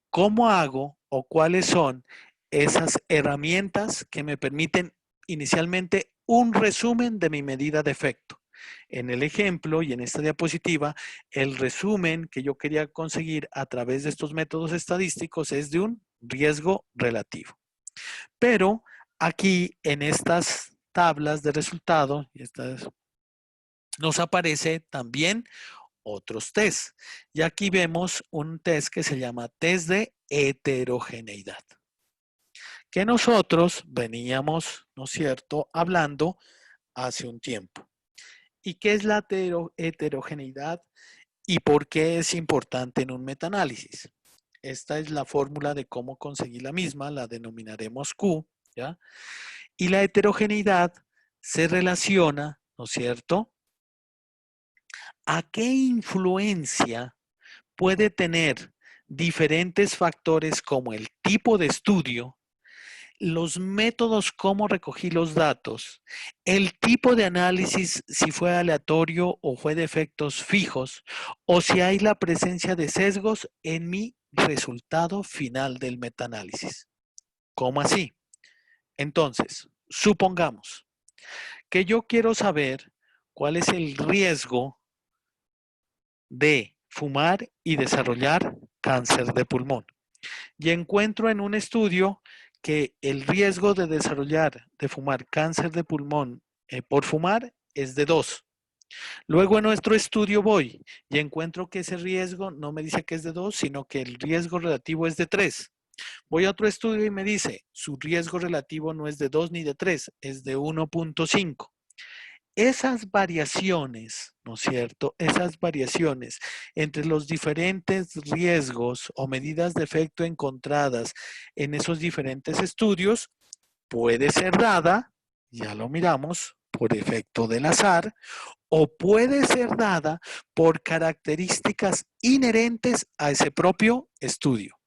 ¿Cómo hago o cuáles son esas herramientas que me permiten inicialmente un resumen de mi medida de efecto? En el ejemplo y en esta diapositiva, el resumen que yo quería conseguir a través de estos métodos estadísticos es de un riesgo relativo. Pero aquí en estas tablas de resultado, nos aparece también otros test. Y aquí vemos un test que se llama test de heterogeneidad, que nosotros veníamos, ¿no es cierto?, hablando hace un tiempo. ¿Y qué es la heterogeneidad y por qué es importante en un metaanálisis? Esta es la fórmula de cómo conseguir la misma, la denominaremos Q, ¿ya? Y la heterogeneidad se relaciona, ¿no es cierto?, a qué influencia puede tener diferentes factores como el tipo de estudio, los métodos cómo recogí los datos, el tipo de análisis, si fue aleatorio o fue de efectos fijos, o si hay la presencia de sesgos en mi resultado final del metaanálisis. ¿Cómo así? Entonces, supongamos que yo quiero saber cuál es el riesgo de fumar y desarrollar cáncer de pulmón. Y encuentro en un estudio que el riesgo de fumar cáncer de pulmón por fumar es de 2. Luego en nuestro estudio voy y encuentro que ese riesgo no me dice que es de 2, sino que el riesgo relativo es de 3. Voy a otro estudio y me dice, su riesgo relativo no es de 2 ni de 3, es de 1,5. Esas variaciones, ¿no es cierto? Esas variaciones entre los diferentes riesgos o medidas de efecto encontradas en esos diferentes estudios puede ser dada, ya lo miramos, por efecto del azar, o puede ser dada por características inherentes a ese propio estudio,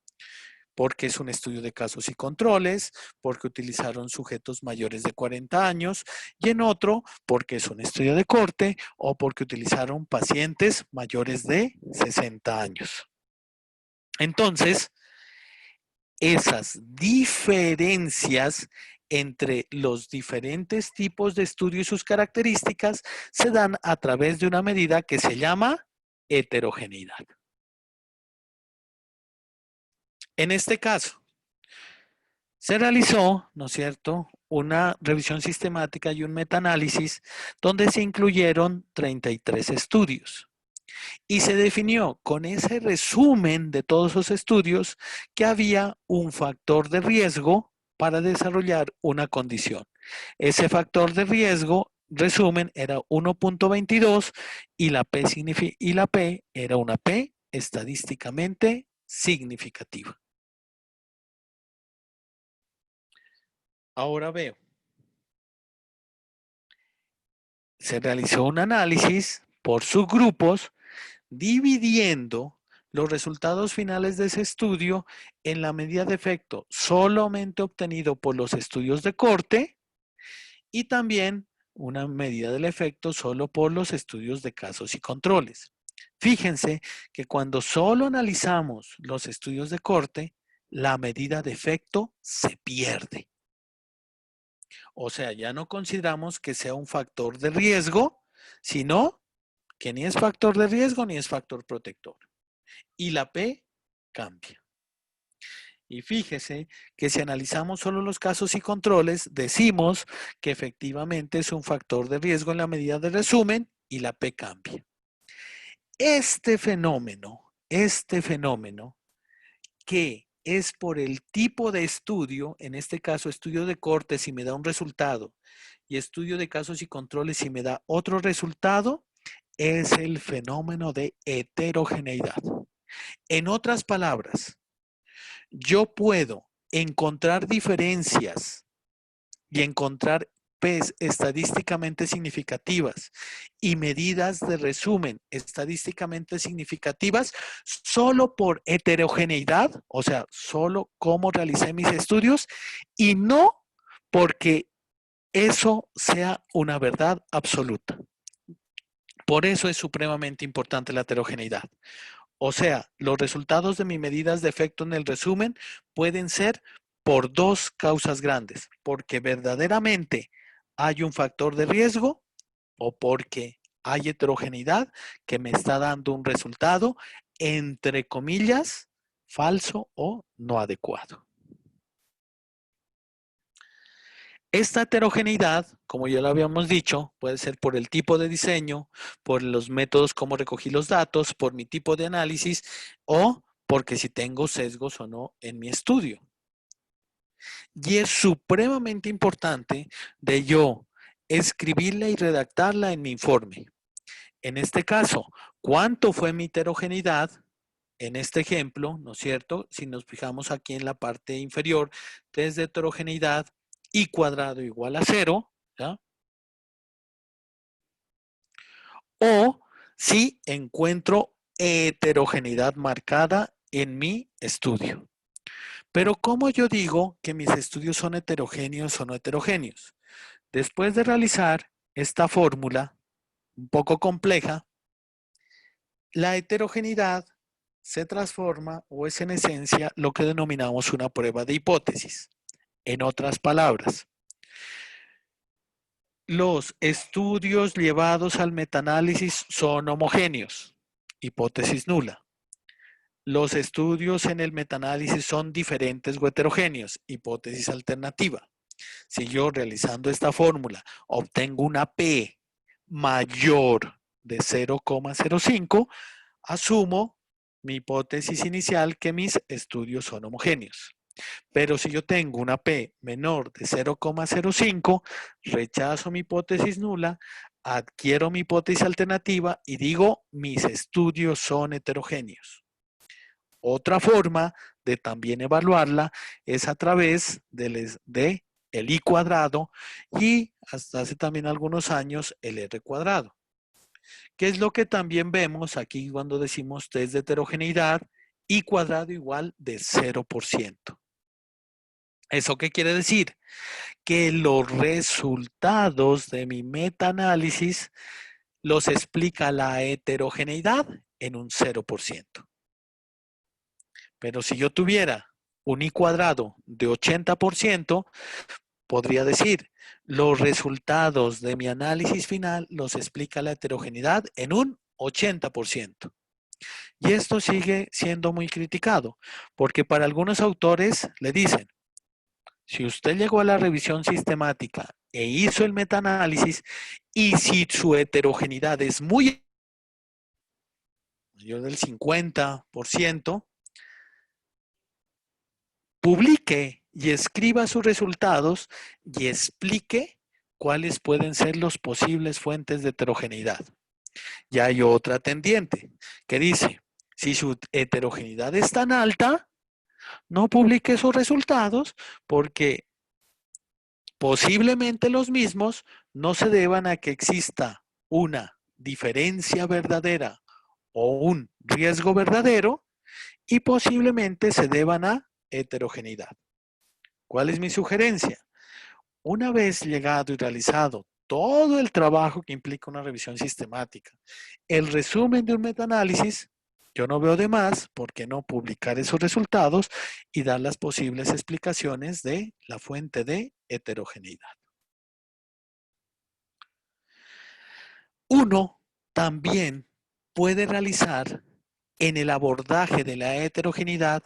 porque es un estudio de casos y controles, porque utilizaron sujetos mayores de 40 años, y en otro, porque es un estudio de corte o porque utilizaron pacientes mayores de 60 años. Entonces, esas diferencias entre los diferentes tipos de estudio y sus características se dan a través de una medida que se llama heterogeneidad. En este caso, se realizó, ¿no es cierto?, una revisión sistemática y un metaanálisis donde se incluyeron 33 estudios. Y se definió con ese resumen de todos esos estudios que había un factor de riesgo para desarrollar una condición. Ese factor de riesgo, resumen, era 1.22 y y la P era una P estadísticamente significativa. Ahora veo. Se realizó un análisis por subgrupos dividiendo los resultados finales de ese estudio en la medida de efecto solamente obtenido por los estudios de corte y también una medida del efecto solo por los estudios de casos y controles. Fíjense que cuando solo analizamos los estudios de corte, la medida de efecto se pierde. O sea, ya no consideramos que sea un factor de riesgo, sino que ni es factor de riesgo ni es factor protector. Y la P cambia. Y fíjese que si analizamos solo los casos y controles, decimos que efectivamente es un factor de riesgo en la medida de resumen y la P cambia. Este fenómeno que es por el tipo de estudio, en este caso estudio de corte si me da un resultado y estudio de casos y controles si me da otro resultado, es el fenómeno de heterogeneidad. En otras palabras, yo puedo encontrar diferencias y encontrar P's estadísticamente significativas y medidas de resumen estadísticamente significativas solo por heterogeneidad, o sea, solo cómo realicé mis estudios y no porque eso sea una verdad absoluta. Por eso es supremamente importante la heterogeneidad. O sea, los resultados de mis medidas de efecto en el resumen pueden ser por dos causas grandes, porque verdaderamente hay un factor de riesgo o porque hay heterogeneidad que me está dando un resultado, entre comillas, falso o no adecuado. Esta heterogeneidad, como ya lo habíamos dicho, puede ser por el tipo de diseño, por los métodos como recogí los datos, por mi tipo de análisis o porque si tengo sesgos o no en mi estudio. Y es supremamente importante de yo escribirla y redactarla en mi informe. En este caso, ¿cuánto fue mi heterogeneidad? En este ejemplo, ¿no es cierto? Si nos fijamos aquí en la parte inferior, test de heterogeneidad y cuadrado igual a 0, ¿ya? O si encuentro heterogeneidad marcada en mi estudio. Pero ¿cómo yo digo que mis estudios son heterogéneos o no heterogéneos? Después de realizar esta fórmula un poco compleja, la heterogeneidad se transforma o es en esencia lo que denominamos una prueba de hipótesis. En otras palabras, los estudios llevados al metaanálisis son homogéneos, hipótesis nula. Los estudios en el metaanálisis son diferentes o heterogéneos, hipótesis alternativa. Si yo realizando esta fórmula obtengo una P mayor de 0,05, asumo mi hipótesis inicial que mis estudios son homogéneos. Pero si yo tengo una P menor de 0,05, rechazo mi hipótesis nula, adquiero mi hipótesis alternativa y digo, mis estudios son heterogéneos. Otra forma de también evaluarla es a través de el I cuadrado y hasta hace también algunos años el R cuadrado. ¿Qué es lo que también vemos aquí cuando decimos test de heterogeneidad? I cuadrado igual de 0%. ¿Eso qué quiere decir? Que los resultados de mi metaanálisis los explica la heterogeneidad en un 0%. Pero si yo tuviera un I cuadrado de 80%, podría decir, los resultados de mi análisis final los explica la heterogeneidad en un 80%. Y esto sigue siendo muy criticado, porque para algunos autores le dicen, si usted llegó a la revisión sistemática e hizo el metaanálisis, y si su heterogeneidad es muy mayor del 50%, publique y escriba sus resultados y explique cuáles pueden ser las posibles fuentes de heterogeneidad. Y hay otra tendiente que dice, si su heterogeneidad es tan alta, no publique sus resultados porque posiblemente los mismos no se deban a que exista una diferencia verdadera o un riesgo verdadero y posiblemente se deban a heterogeneidad. ¿Cuál es mi sugerencia? Una vez llegado y realizado todo el trabajo que implica una revisión sistemática, el resumen de un metaanálisis, yo no veo de más por qué no publicar esos resultados y dar las posibles explicaciones de la fuente de heterogeneidad. Uno también puede realizar en el abordaje de la heterogeneidad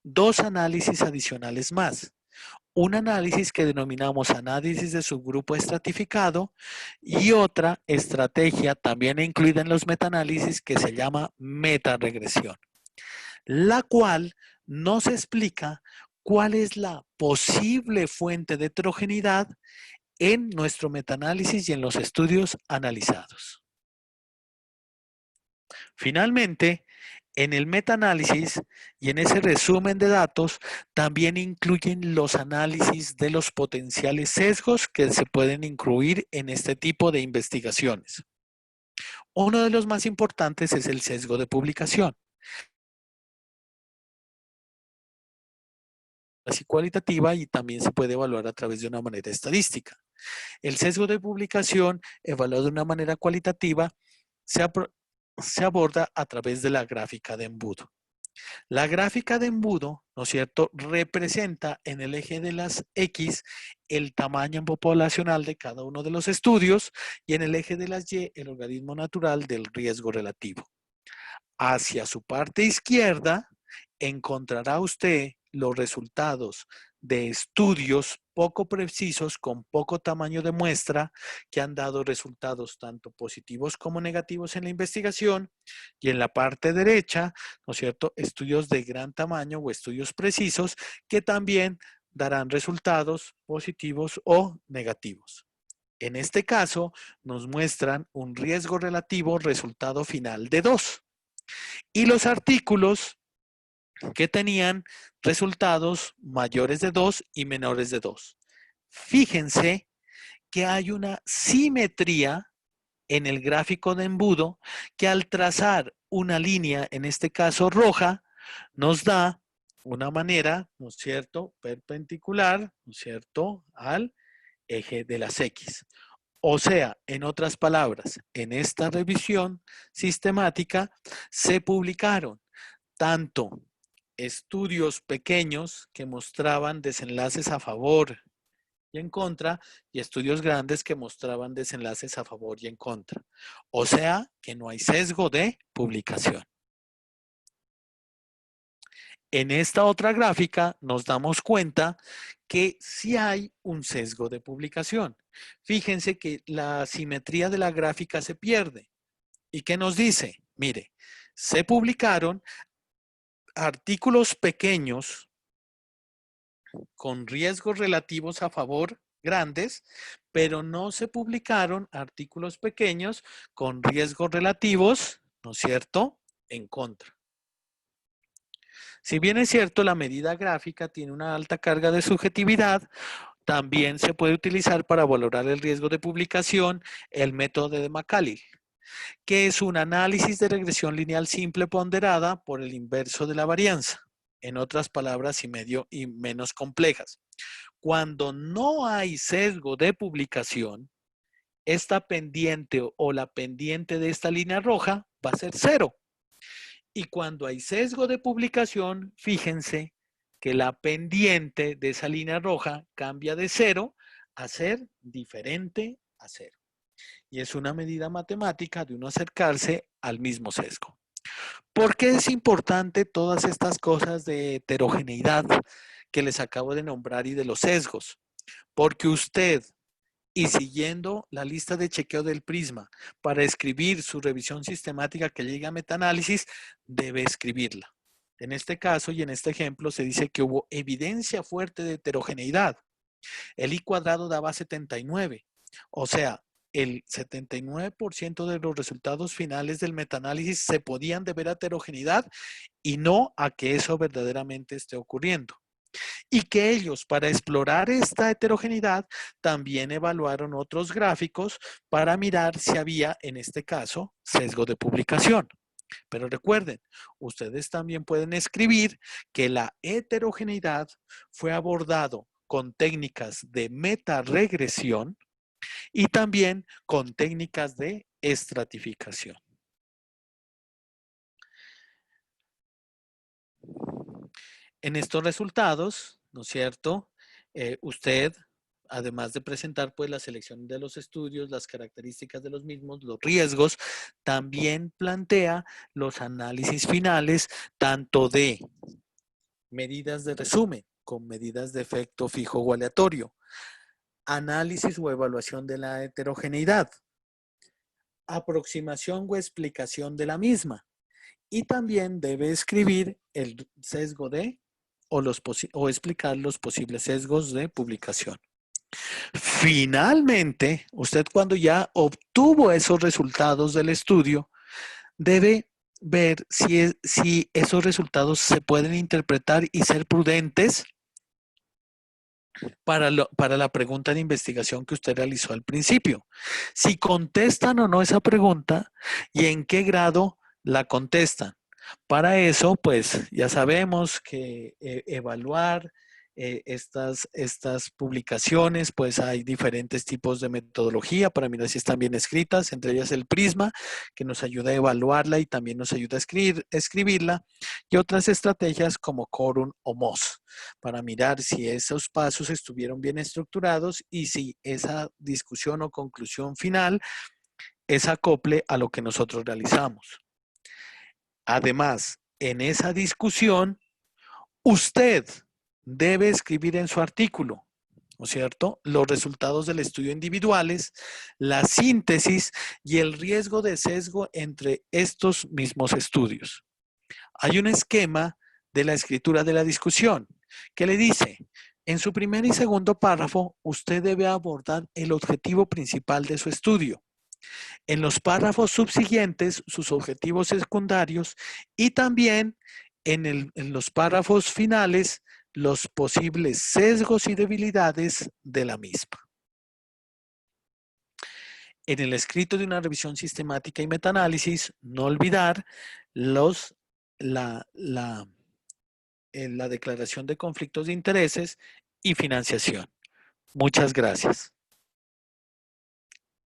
dos análisis adicionales más. Un análisis que denominamos análisis de subgrupo estratificado y otra estrategia también incluida en los metaanálisis que se llama metaregresión, la cual nos explica cuál es la posible fuente de heterogeneidad en nuestro metaanálisis y en los estudios analizados. Finalmente, en el metaanálisis y en ese resumen de datos también incluyen los análisis de los potenciales sesgos que se pueden incluir en este tipo de investigaciones. Uno de los más importantes es el sesgo de publicación. Así cualitativa y también se puede evaluar a través de una manera estadística. El sesgo de publicación, evaluado de una manera cualitativa, se aborda a través de la gráfica de embudo. La gráfica de embudo, ¿no es cierto?, representa en el eje de las X el tamaño poblacional de cada uno de los estudios y en el eje de las Y el logaritmo natural del riesgo relativo. Hacia su parte izquierda encontrará usted los resultados de estudios poco precisos con poco tamaño de muestra que han dado resultados tanto positivos como negativos en la investigación y en la parte derecha, ¿no es cierto?, estudios de gran tamaño o estudios precisos que también darán resultados positivos o negativos. En este caso, nos muestran un riesgo relativo resultado final de 2. Y los artículos que tenían resultados mayores de 2 y menores de 2. Fíjense que hay una simetría en el gráfico de embudo que al trazar una línea, en este caso roja, nos da una manera, ¿no es cierto?, perpendicular, ¿no es cierto?, al eje de las X. O sea, en otras palabras, en esta revisión sistemática se publicaron tanto estudios pequeños que mostraban desenlaces a favor y en contra y estudios grandes que mostraban desenlaces a favor y en contra. O sea, que no hay sesgo de publicación. En esta otra gráfica nos damos cuenta que sí hay un sesgo de publicación. Fíjense que la simetría de la gráfica se pierde. ¿Y qué nos dice? Mire, se publicaron artículos pequeños con riesgos relativos a favor grandes, pero no se publicaron artículos pequeños con riesgos relativos, ¿no es cierto?, en contra. Si bien es cierto, la medida gráfica tiene una alta carga de subjetividad, también se puede utilizar para valorar el riesgo de publicación el método de McCallill, que es un análisis de regresión lineal simple ponderada por el inverso de la varianza. En otras palabras y menos complejas. Cuando no hay sesgo de publicación, esta pendiente o la pendiente de esta línea roja va a ser cero. Y cuando hay sesgo de publicación, fíjense que la pendiente de esa línea roja cambia de cero a ser diferente a cero. Y es una medida matemática de uno acercarse al mismo sesgo. ¿Por qué es importante todas estas cosas de heterogeneidad que les acabo de nombrar y de los sesgos? Porque usted, y siguiendo la lista de chequeo del Prisma para escribir su revisión sistemática que llegue a metaanálisis, debe escribirla. En este caso y en este ejemplo se dice que hubo evidencia fuerte de heterogeneidad. El I cuadrado daba 79. O sea, el 79% de los resultados finales del metaanálisis se podían deber a heterogeneidad y no a que eso verdaderamente esté ocurriendo. Y que ellos, para explorar esta heterogeneidad, también evaluaron otros gráficos para mirar si había, en este caso, sesgo de publicación. Pero recuerden, ustedes también pueden escribir que la heterogeneidad fue abordado con técnicas de metaregresión y también con técnicas de estratificación. En estos resultados, ¿no es cierto? Usted, además de presentar pues la selección de los estudios, las características de los mismos, los riesgos, también plantea los análisis finales tanto de medidas de resumen con medidas de efecto fijo o aleatorio, análisis o evaluación de la heterogeneidad, aproximación o explicación de la misma, y también debe escribir el sesgo de o explicar los posibles sesgos de publicación. Finalmente, usted cuando ya obtuvo esos resultados del estudio, debe ver si esos resultados se pueden interpretar y ser prudentes para la pregunta de investigación que usted realizó al principio. Si contestan o no esa pregunta y en qué grado la contestan. Para eso, pues ya sabemos que evaluar estas publicaciones, pues hay diferentes tipos de metodología para mirar si están bien escritas, entre ellas el Prisma, que nos ayuda a evaluarla y también nos ayuda a escribirla, y otras estrategias como Quorum o Moz, para mirar si esos pasos estuvieron bien estructurados y si esa discusión o conclusión final es acople a lo que nosotros realizamos. Además, en esa discusión, usted debe escribir en su artículo, ¿no es cierto?, los resultados del estudio individuales, la síntesis y el riesgo de sesgo entre estos mismos estudios. Hay un esquema de la escritura de la discusión que le dice, en su primer y segundo párrafo, usted debe abordar el objetivo principal de su estudio. En los párrafos subsiguientes, sus objetivos secundarios y también en los párrafos finales, los posibles sesgos y debilidades de la misma. En el escrito de una revisión sistemática y metaanálisis, no olvidar la declaración de conflictos de intereses y financiación. Muchas gracias.